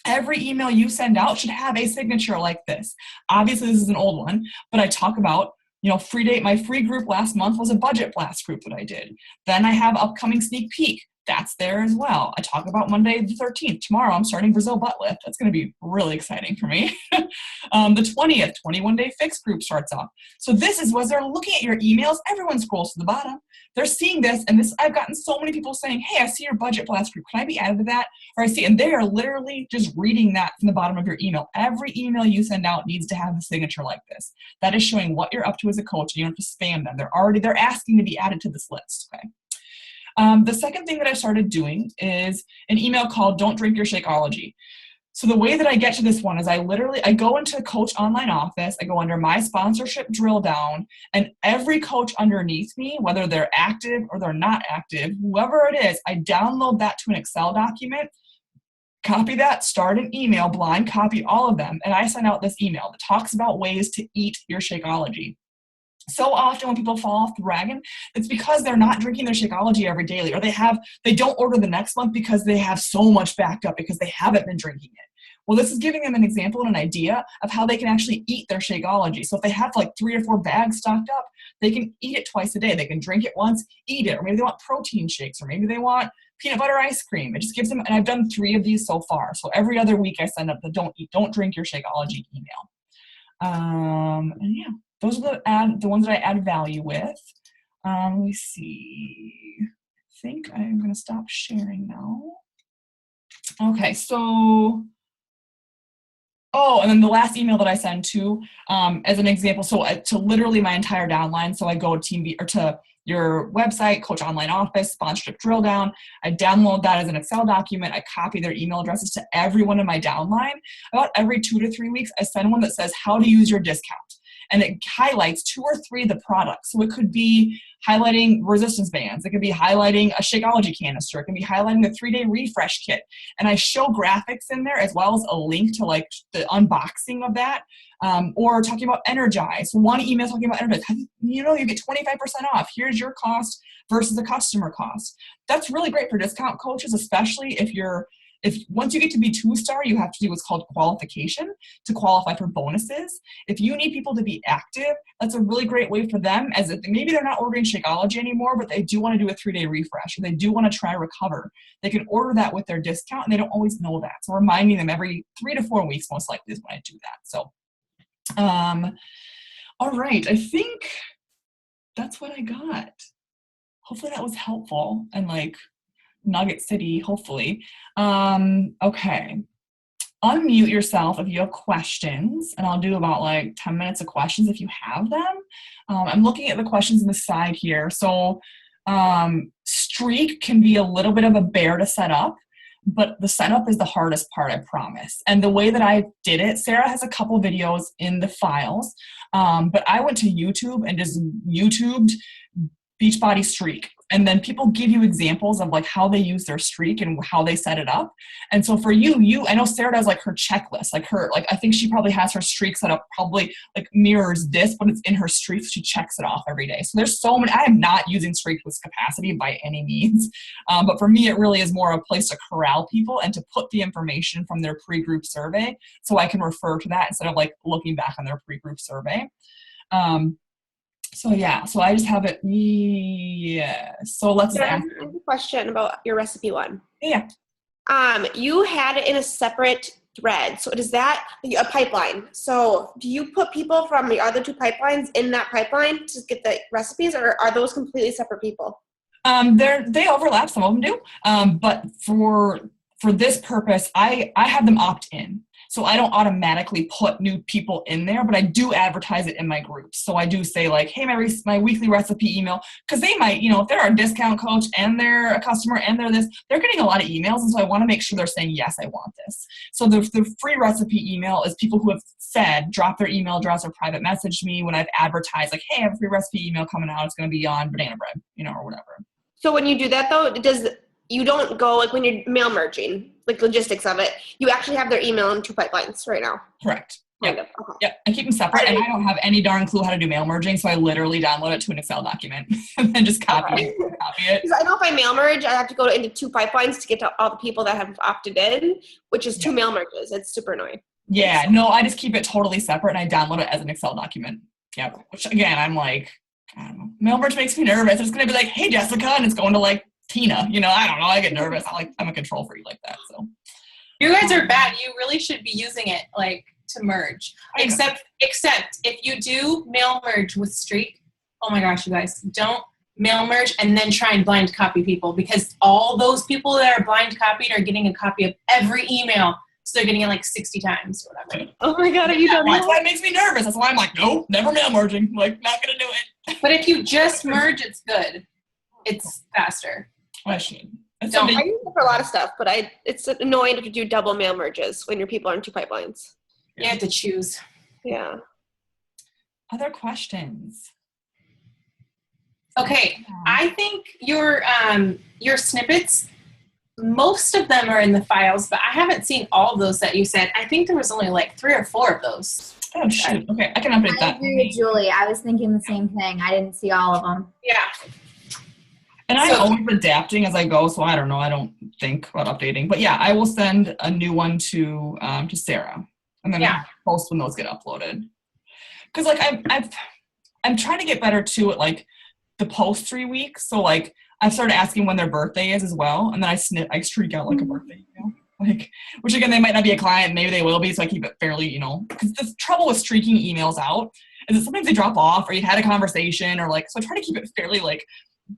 Every email you send out should have a signature like this. Obviously, this is an old one, but I talk about, my free group last month was a budget blast group that I did. Then I have upcoming sneak peek. That's there as well. I talk about Monday the 13th. Tomorrow I'm starting Brazil butt lift. That's going to be really exciting for me. The 20th, 21-day fix group starts off. So this is, as they're looking at your emails, everyone scrolls to the bottom. They're seeing this, and this, I've gotten so many people saying, hey, I see your budget blast group. Can I be added to that? Or I see, and they are literally just reading that from the bottom of your email. Every email you send out needs to have a signature like this. That is showing what you're up to as a coach. You don't have to spam them. They're asking to be added to this list, okay? The second thing that I started doing is an email called Don't Drink Your Shakeology. So the way that I get to this one is I go into Coach Online Office, I go under my sponsorship drill down, and every coach underneath me, whether they're active or they're not active, whoever it is, I download that to an Excel document, copy that, start an email, blind copy all of them, and I send out this email that talks about ways to eat your Shakeology. So often when people fall off the wagon, it's because they're not drinking their Shakeology every daily, or they don't order the next month because they have so much backed up because they haven't been drinking it. Well, this is giving them an example and an idea of how they can actually eat their Shakeology. So if they have like 3 or 4 bags stocked up, they can eat it twice a day. They can drink it once, eat it, or maybe they want protein shakes, or maybe they want peanut butter ice cream. It just gives them, and I've done 3 of these so far. So every other week I send up the don't drink your Shakeology email. And yeah. Those are the ones that I add value with. Let me see. I think I'm going to stop sharing now. Okay, so, and then the last email that I send to, as an example, so to literally my entire downline, so I go to your website, Coach Online Office, sponsorship drill down. I download that as an Excel document. I copy their email addresses to everyone in my downline. About every 2 to 3 weeks, I send one that says how to use your discount. And it highlights 2 or 3 of the products. So it could be highlighting resistance bands. It could be highlighting a Shakeology canister. It can be highlighting the 3-day refresh kit. And I show graphics in there as well as a link to like the unboxing of that. Or talking about Energize. One email talking about Energize. You get 25% off. Here's your cost versus the customer cost. That's really great for discount coaches, especially if once you get to be 2-star, you have to do what's called qualification to qualify for bonuses. If you need people to be active, that's a really great way for them, as if maybe they're not ordering Shakeology anymore, but they do want to do a 3-day refresh, or they do want to try Recover. They can order that with their discount, and they don't always know that. So reminding them every 3 to 4 weeks, most likely, is when I do that. So, all right, I think that's what I got. Hopefully that was helpful and like Nugget City, hopefully. Okay. Unmute yourself if you have questions, and I'll do about like 10 minutes of questions if you have them. I'm looking at the questions on the side here. So Streak can be a little bit of a bear to set up, but the setup is the hardest part, I promise. And the way that I did it, Sarah has a couple videos in the files, but I went to YouTube and just YouTubed Beachbody Streak. And then people give you examples of like how they use their streak and how they set it up. And so for I know Sarah does like her checklist, I think she probably has her streak set up, probably like mirrors this, but it's in her streak. So she checks it off every day. So there's so many, I am not using Streak with capacity by any means. But for me, it really is more a place to corral people and to put the information from their pre-group survey. So I can refer to that instead of like looking back on their pre-group survey. So yeah, so I just have it. Yeah. So let's. I have a question about your recipe one. Yeah. You had it in a separate thread. So is that a pipeline? So do you put people from the other 2 pipelines in that pipeline to get the recipes, or are those completely separate people? They overlap. Some of them do. But for this purpose, I have them opt in. So I don't automatically put new people in there, but I do advertise it in my groups. So I do say like, hey, my weekly recipe email, because they might, if they're a discount coach and they're a customer and they're getting a lot of emails. And so I want to make sure they're saying, yes, I want this. So the free recipe email is people who have said, drop their email address or private message me when I've advertised like, hey, I have a free recipe email coming out. It's going to be on banana bread, or whatever. So when you do that though, you don't go like when you're mail merging, like logistics of it, you actually have their email in 2 pipelines right now. Correct. Kind Yep. of. Okay. Yep. I keep them separate, and I don't have any darn clue how to do mail merging, so I literally download it to an Excel document and then just copy it. Because I know if I mail merge, I have to go into 2 pipelines to get to all the people that have opted in, which is 2 mail merges. It's super annoying. Yeah, no, I just keep it totally separate, and I download it as an Excel document. Yep. Which, again, I'm like, I don't know. Mail merge makes me nervous. It's going to be like, hey, Jessica, and it's going to, like, Tina. You know, I don't know. I get nervous. I'm a control freak like that, so. You guys are bad. You really should be using it, like, to merge. Except if you do mail merge with Streak, oh my gosh, you guys, don't mail merge and then try and blind copy people, because all those people that are blind copied are getting a copy of every email. So they're getting it like 60 times or whatever. Oh my God, are you done? That's why it makes me nervous. That's why I'm like, nope, never mail merging. Like, not going to do it. But if you just merge, it's good. It's faster. I should. I use it for a lot of stuff, but it's annoying to do double mail merges when your people are in 2 pipelines. You have to choose. Yeah. Other questions? Okay, I think your snippets, most of them are in the files, but I haven't seen all of those that you said. I think there was only like 3 or 4 of those. Oh, shoot. Okay, I can update I that. agree with Julie. I was thinking the same thing. I didn't see all of them. Yeah. And I'm always adapting as I go, so I don't know. I don't think about updating. But yeah, I will send a new one to Sarah, and then post when those get uploaded. Because like I'm trying to get better too at like the post 3 weeks. So like I've started asking when their birthday is as well, and then I streak out like a birthday email. Like, which again, they might not be a client, maybe they will be, so I keep it fairly, because the trouble with streaking emails out is that sometimes they drop off, or you've had a conversation, or like, so I try to keep it fairly like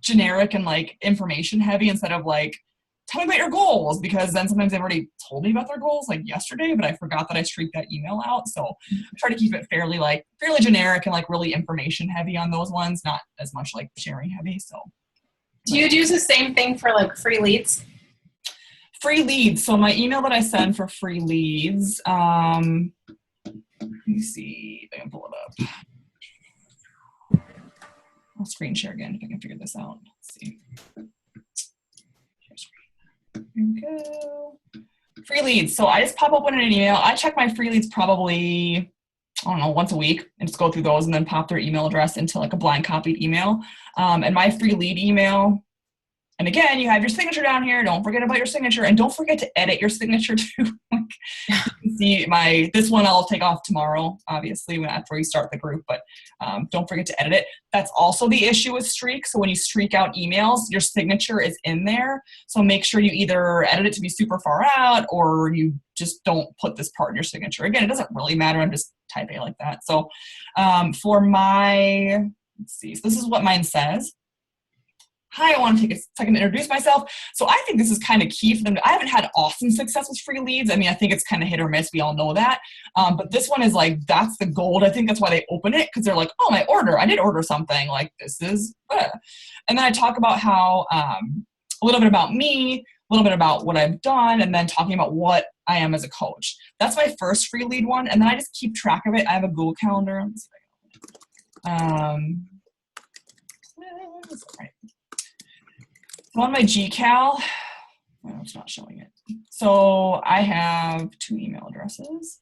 generic and like information heavy instead of like, tell me about your goals, because then sometimes they've already told me about their goals like yesterday, but I forgot that I streaked that email out. So I try to keep it fairly generic and like really information heavy on those ones, not as much like sharing heavy. So do you do the same thing for like free leads? Free leads. So my email that I send for free leads, let me see if I can pull it up. I'll screen share again if I can figure this out. Let's see. Here we go. Free leads. So I just pop open an email. I check my free leads probably, I don't know, once a week, and just go through those and then pop their email address into like a blind copied email. And my free lead email, and again, you have your signature down here. Don't forget about your signature, and don't forget to edit your signature too. See this one I'll take off tomorrow, obviously, after we start the group, but don't forget to edit it. That's also the issue with Streak. So when you streak out emails, your signature is in there. So make sure you either edit it to be super far out, or you just don't put this part in your signature. Again, it doesn't really matter. I'm just typing it like that. So for my, let's see, so this is what mine says. Hi, I want to take a second to introduce myself. So I think this is kind of key for them. I haven't had awesome success with free leads. I mean, I think it's kind of hit or miss. We all know that. But this one is like, that's the gold. I think that's why they open it, because they're like, oh, my order. I did order something. Like, this is, and then I talk about how, a little bit about me, a little bit about what I've done, and then talking about what I am as a coach. That's my first free lead one. And then I just keep track of it. I have a Google Calendar. Let's see if I can right. So on my GCal, oh, it's not showing it. So I have 2 email addresses.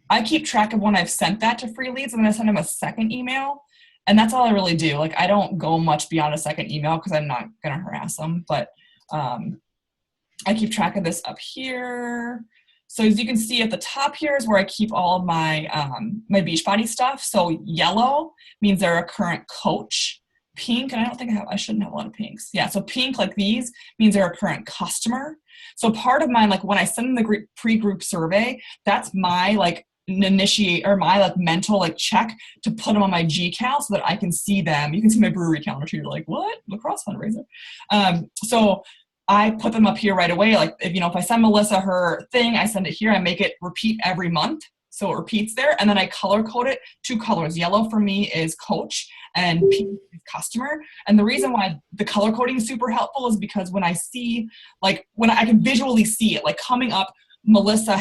I keep track of when I've sent that to free leads. I'm going to send them a second email. And that's all I really do. Like, I don't go much beyond a second email because I'm not going to harass them. But I keep track of this up here. So as you can see at the top here is where I keep all of my, my Beachbody stuff. So yellow means they're a current coach. Pink, and I don't think I shouldn't have a lot of pinks. Yeah, so pink like these means they're a current customer. So part of mine, like when I send them the pre-group survey, that's my like initiate or my like mental like check to put them on my GCal so that I can see them. You can see my brewery calendar too. You're like, what? Lacrosse fundraiser. So I put them up here right away. Like if I send Melissa her thing, I send it here. I make it repeat every month. So it repeats there, and then I color code it 2 colors. Yellow for me is coach, and pink is customer. And the reason why the color coding is super helpful is because when I see, like when I can visually see it, like coming up, Melissa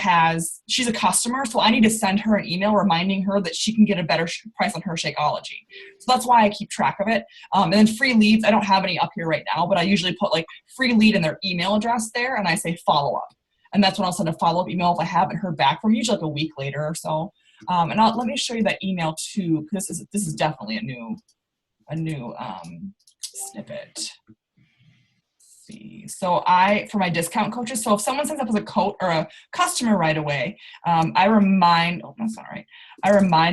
she's a customer, so I need to send her an email reminding her that she can get a better price on her Shakeology. So that's why I keep track of it. And then free leads, I don't have any up here right now, but I usually put like free lead and their email address there, and I say follow up. And that's when I'll send a follow-up email if I haven't heard back from, usually like a week later or so. And let me show you that email too, because this is definitely a new snippet. See. So for my discount coaches, so if someone signs up as a coach or a customer right away, I remind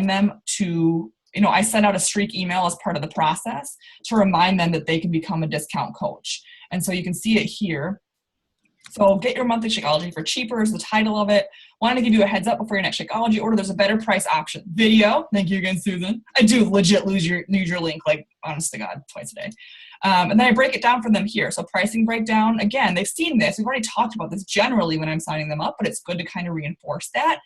them to, I send out a streak email as part of the process to remind them that they can become a discount coach. And so you can see it here. So get your monthly Shakeology for cheaper is the title of it. Wanted to give you a heads up before your next Shakeology order. There's a better price option. Video. Thank you again, Susan. I do legit lose your link, like honest to God, twice a day. And then I break it down for them here. So pricing breakdown, again, they've seen this. We've already talked about this generally when I'm signing them up, but it's good to kind of reinforce that.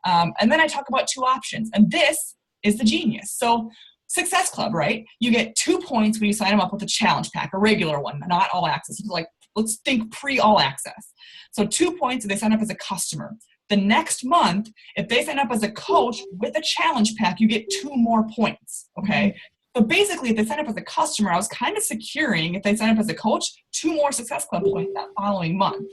And then I talk about 2 options. And this is the genius. So Success Club, right? You get 2 points when you sign them up with a challenge pack, a regular one, not all access. It's like, let's think pre-all access. So 2 points if they sign up as a customer. The next month, if they sign up as a coach with a challenge pack, you get 2 more points, okay? So basically, if they sign up as a customer, I was kind of securing, if they sign up as a coach, 2 more Success Club points that following month.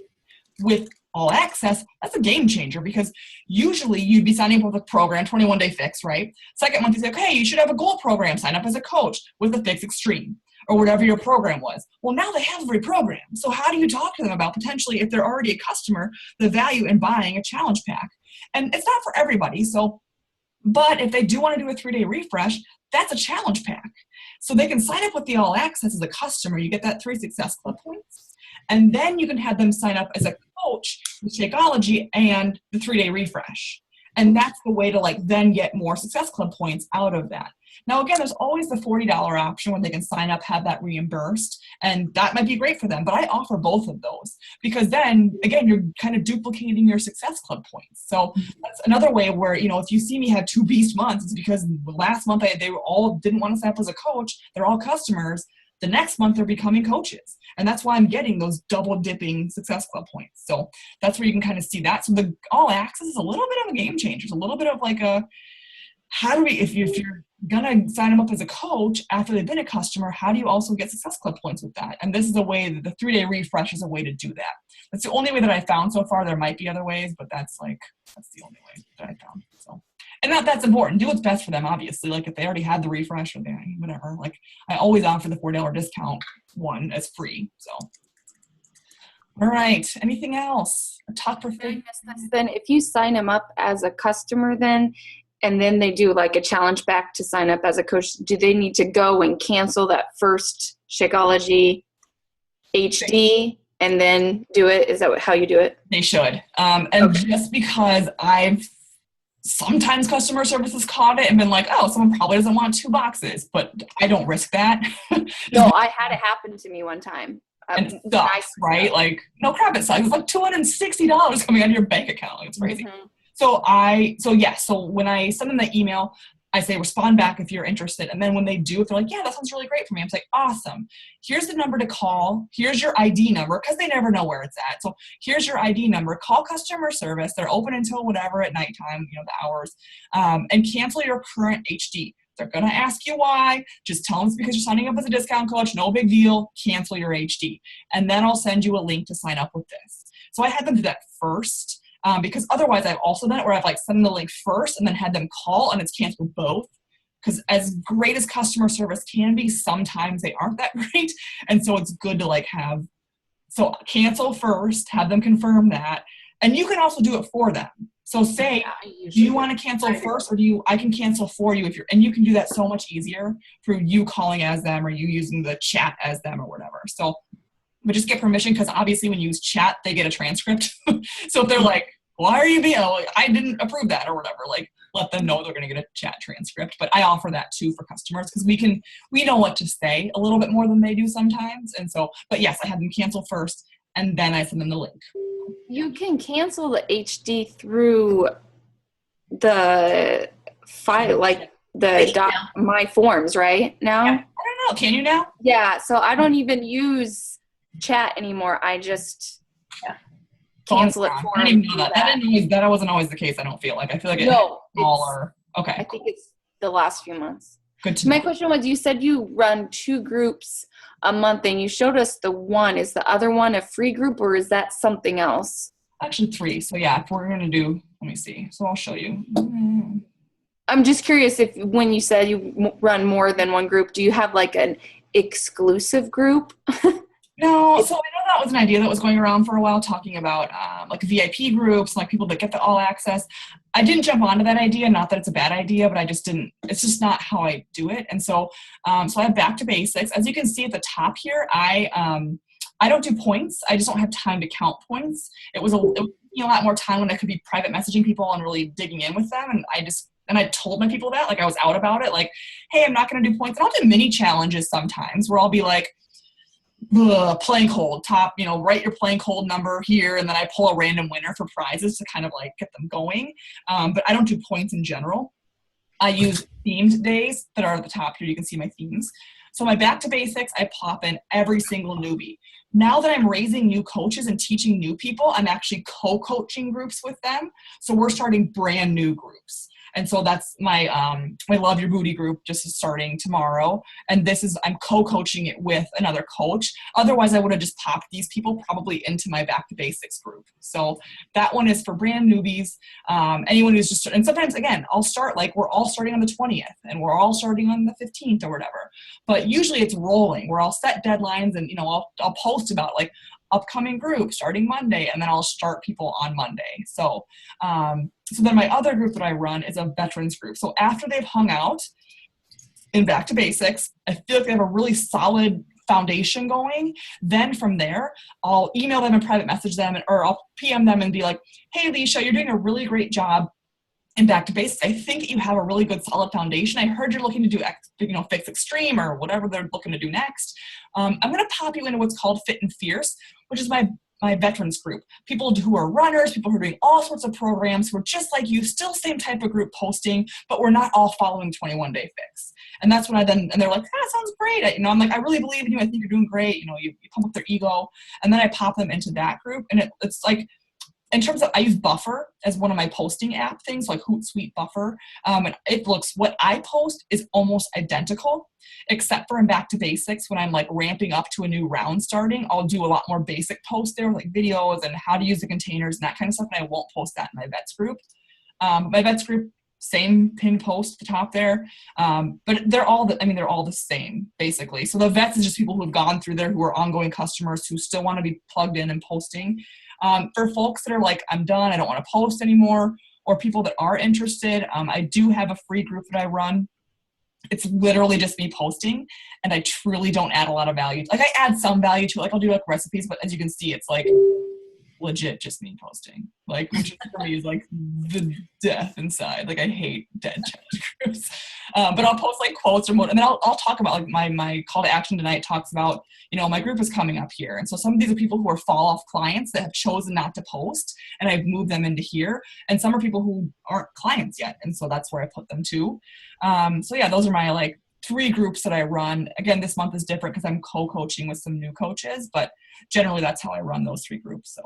With all access, that's a game changer because usually you'd be signing up with a program, 21-day fix, right? Second month, you say, okay, you should have a goal program, sign up as a coach with a Fix Extreme or whatever your program was. Well, now they have every program. So how do you talk to them about potentially, if they're already a customer, the value in buying a challenge pack? And it's not for everybody. But if they do want to do a 3-day refresh, that's a challenge pack. So they can sign up with the all access as a customer. You get that 3 Success Club points. And then you can have them sign up as a coach with Shakeology and the 3-day refresh. And that's the way to then get more Success Club points out of that. Now, again, there's always the $40 option when they can sign up, have that reimbursed, and that might be great for them. But I offer both of those because then, again, you're kind of duplicating your Success Club points. So that's another way where, if you see me have 2 beast months, it's because last month they all didn't want to sign up as a coach. They're all customers. The next month they're becoming coaches. And that's why I'm getting those double dipping Success Club points. So that's where you can kind of see that. So the all access is a little bit of a game changer. It's a little bit of if you're going to sign them up as a coach after they've been a customer, how do you also get Success Club points with that? And this is a way that the 3-day refresh is a way to do that. That's the only way that I found so far. There might be other ways, but that's the only way that I found. So, and that's important. Do what's best for them, obviously. If they already had the refresh or whatever, I always offer the $4 discount one as free. So, all right. Anything else? A talk for free. Then if you sign them up as a customer and then they do a challenge back to sign up as a coach, do they need to go and cancel that first Shakeology HD and then do it? Is that how you do it? They should. Just because sometimes customer service has caught it and been like, oh, someone probably doesn't want 2 boxes, but I don't risk that. No, I had it happen to me one time. And it sucks, right? No crap, it sucks. It's $260 coming out of your bank account. It's crazy. Mm-hmm. So when I send them the email, I say, respond back if you're interested. And then when they do, if they're like, yeah, that sounds really great for me, I'm like, awesome. Here's the number to call. Here's your ID number, because they never know where it's at. So here's your ID number. Call customer service. They're open until whatever at nighttime, the hours, and cancel your current HD. They're going to ask you why. Just tell them it's because you're signing up as a discount coach. No big deal. Cancel your HD. And then I'll send you a link to sign up with this. So I had them do that first. Because otherwise I've also done it where I've sent them the link first and then had them call and it's canceled both. Because as great as customer service can be, sometimes they aren't that great. And so it's good to so cancel first, have them confirm that. And you can also do it for them. So say, do you want to cancel first or I can cancel for you and you can do that so much easier through you calling as them or you using the chat as them or whatever. So, but just get permission because obviously when you use chat, they get a transcript. So if they're like, why are you being, I didn't approve that or whatever, let them know they're going to get a chat transcript. But I offer that too for customers because we know what to say a little bit more than they do sometimes. And so, but yes, I had them cancel first and then I send them the link. You can cancel the HD through the file, my forms, right? Now? Yeah. I don't know. Can you now? Yeah. So I don't even use chat anymore. I just cancel it for I didn't even know that. That wasn't always the case, I don't feel like. I feel like it's smaller. Okay. I think it's the last few months. Good to know. My question was, you said you run 2 groups a month and you showed us the one. Is the other one a free group or is that something else? Actually 3. So yeah, if we're gonna do, let me see. So I'll show you. I'm just curious if when you said you run more than one group, do you have like an exclusive group? No, so I know that was an idea that was going around for a while, talking about like VIP groups, like people that get the all access. I didn't jump onto that idea, not that it's a bad idea, but I just didn't, it's just not how I do it. And so, so I have Back to Basics. As you can see at the top here, I don't do points. I just don't have time to count points. It was a lot more time when I could be private messaging people and really digging in with them. And I told my people that, like I was out about it, like, hey, I'm not going to do points. And I'll do mini challenges sometimes where I'll be like, playing cold top, write your playing cold number here, and then I pull a random winner for prizes to kind of like get them going. But I don't do points in general. I use themed days that are at the top here. You can see my themes. So my Back to Basics, I pop in every single newbie. Now that I'm raising new coaches and teaching new people, I'm actually co-coaching groups with them. So we're starting brand new groups. And so that's my my Love Your Booty group, just starting tomorrow. And I'm co-coaching it with another coach. Otherwise, I would have just popped these people probably into my Back to Basics group. So that one is for brand newbies. Anyone who's just, and sometimes again, I'll start like we're all starting on the 20th and we're all starting on the 15th or whatever. But usually it's rolling where I'll set deadlines and, I'll post about like upcoming group starting Monday, and then I'll start people on Monday. So, so then my other group that I run is a veterans group. So after they've hung out in Back to Basics, I feel like they have a really solid foundation going. Then from there, I'll email them and private message them, or I'll PM them and be like, hey, Alicia, you're doing a really great job in Back to Basics. I think you have a really good solid foundation. I heard you're looking to do Fix Extreme or whatever they're looking to do next. I'm going to pop you into what's called Fit and Fierce, which is my veterans group. People who are runners, people who are doing all sorts of programs, who are just like you, still same type of group posting, but we're not all following 21 Day Fix. And that's when and they're like, that sounds great. I'm like, I really believe in you. I think you're doing great. You pump up their ego. And then I pop them into that group. And it's like, in terms of, I use Buffer as one of my posting app things, like Hootsuite Buffer. And what I post is almost identical, except for in Back to Basics, when I'm like ramping up to a new round starting, I'll do a lot more basic posts there, like videos and how to use the containers and that kind of stuff. And I won't post that in my vets group. My vets group, same pin post at the top there. But they're all the same basically. So the vets is just people who have gone through there, who are ongoing customers who still want to be plugged in and posting. For folks that are like, I'm done, I don't want to post anymore, or people that are interested, I do have a free group that I run. It's literally just me posting, and I truly don't add a lot of value. Like I add some value to it, like I'll do like recipes, but as you can see, it's like legit just me posting, like, which for me is like the death inside. Like I hate dead chat groups. But I'll post like quotes or more, and then I'll talk about like my call to action tonight talks about, my group is coming up here. And so some of these are people who are fall off clients that have chosen not to post, and I've moved them into here. And some are people who aren't clients yet. And so that's where I put them to. So yeah, those are my like 3 groups that I run. Again, this month is different because I'm co-coaching with some new coaches, but generally that's how I run those 3 groups. So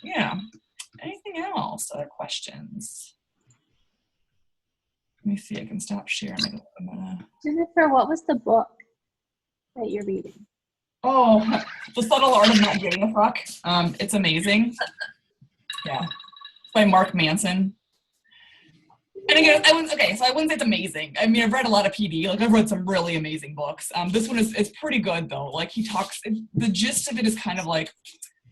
yeah. Anything else? Other questions? Let me see. I can stop sharing. Jennifer, what was the book that you're reading? Oh, The Subtle Art of Not Giving a Fuck. It's amazing. Yeah. It's by Mark Manson. And again, I wouldn't say it's amazing. I mean, I've read a lot of PD. Like, I've read some really amazing books. This one is pretty good, though. Like, the gist of it is kind of like,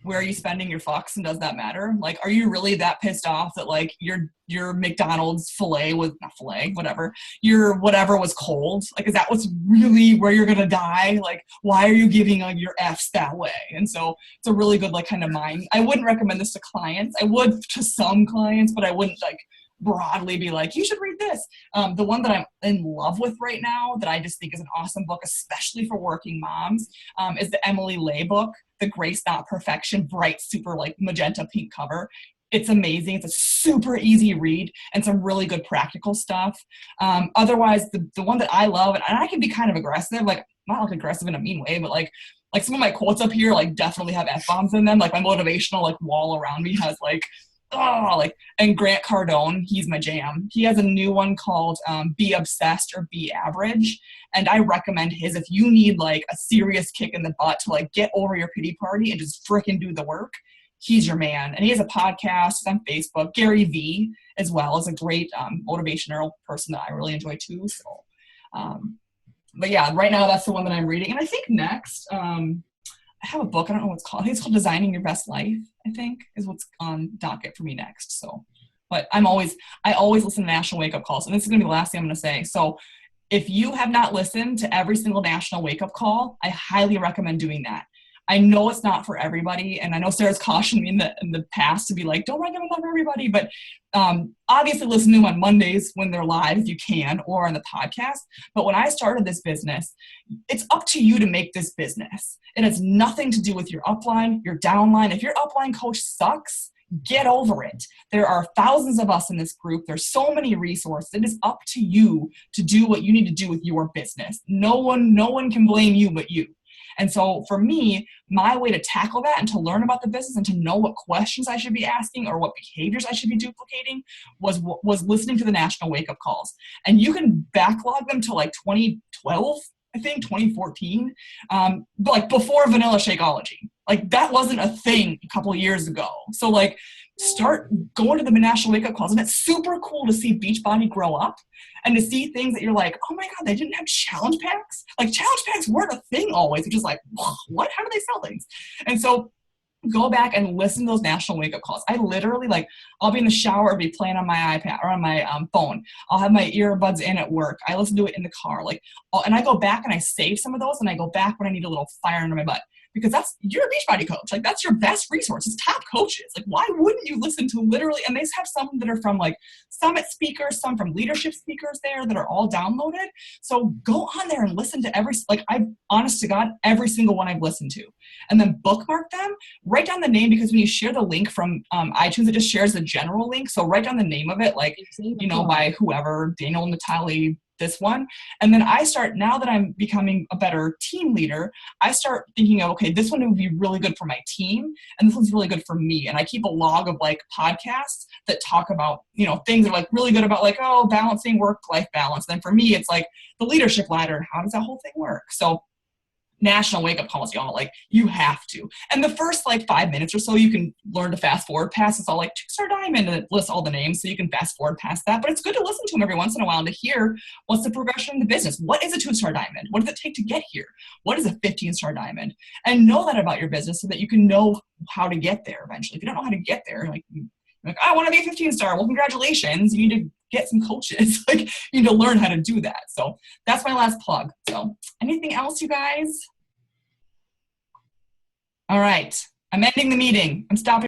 where are you spending your fucks, and does that matter? Like, are you really that pissed off that, like, your McDonald's filet was, not filet, whatever, your whatever was cold? Like, is that what's really where you're gonna die? Like, why are you giving your F's that way? And so it's a really good, like, kind of mind. I wouldn't recommend this to clients. I would to some clients, but I wouldn't, like, broadly be like, you should read this. The one that I'm in love with right now that I just think is an awesome book, especially for working moms, is the Emily Ley book, The Grace Not Perfection, bright, super like magenta pink cover. It's amazing. It's a super easy read and some really good practical stuff. Otherwise, the one that I love, and I can be kind of aggressive, like not like aggressive in a mean way, but like some of my quotes up here like definitely have F-bombs in them. Like my motivational like wall around me has like, and Grant Cardone, he's my jam. He has a new one called Be Obsessed or Be Average. And I recommend his if you need like a serious kick in the butt to like get over your pity party and just frickin' do the work. he's your man. And he has a podcast on Facebook. Gary Vee as well is a great motivational person that I really enjoy too. So, but yeah, right now that's the one that I'm reading. And I think next, I have a book. I don't know what it's called. I think it's called Designing Your Best Life, I think is what's on docket for me next. So, but I always listen to National Wake Up Calls. And this is going to be the last thing I'm going to say. So if you have not listened to every single National Wake Up Call, I highly recommend doing that. I know it's not for everybody, and I know Sarah's cautioned me in the past to be like, don't recommend that for everybody, but obviously listen to them on Mondays when they're live if you can, or on the podcast. But when I started this business, it's up to you to make this business. It has nothing to do with your upline, your downline. If your upline coach sucks, get over it. There are thousands of us in this group. There's so many resources. It is up to you to do what you need to do with your business. No one can blame you but you. And so for me, my way to tackle that and to learn about the business and to know what questions I should be asking or what behaviors I should be duplicating was listening to the National Wake Up Calls. And you can backlog them to like 2012, I think 2014, like before Vanilla Shakeology. Like that wasn't a thing a couple of years ago. So like start going to the National Wake Up Calls. And it's super cool to see Beachbody grow up and to see things that you're like, oh my God, they didn't have challenge packs? Like challenge packs weren't a thing always. It's just like, what? How do they sell things? And so go back and listen to those National Wake Up Calls. I literally I'll be in the shower or be playing on my iPad or on my phone. I'll have my earbuds in at work. I listen to it in the car. And I go back and I save some of those and I go back when I need a little fire under my butt. Because you're a Beachbody coach. Like that's your best resource. It's top coaches. Like why wouldn't you listen to literally, and they have some that are from like summit speakers, some from leadership speakers there that are all downloaded. So go on there and listen to honest to God, every single one I've listened to. And then bookmark them, write down the name, because when you share the link from iTunes, it just shares the general link. So write down the name of it, by whoever, Daniel Natali, this one. And then now that I'm becoming a better team leader, I start thinking of, okay, this one would be really good for my team. And this one's really good for me. And I keep a log of podcasts that talk about, things that are really good about balancing work-life balance. And then for me, it's like the leadership ladder. How does that whole thing work? So National Wake Up Calls, y'all, you have to. And the first 5 minutes or so, you can learn to fast forward past. It's all two-star diamond, and it lists all the names, so you can fast forward past that. But it's good to listen to them every once in a while and to hear what's the progression in the business. What is a 2-star diamond? What does it take to get here? What is a 15-star diamond? And know that about your business so that you can know how to get there eventually. If you don't know how to get there, I want to be a 15-star. Well, congratulations. You need to get some coaches. You need to learn how to do that. So that's my last plug. So anything else, you guys? All right. I'm ending the meeting. I'm stopping.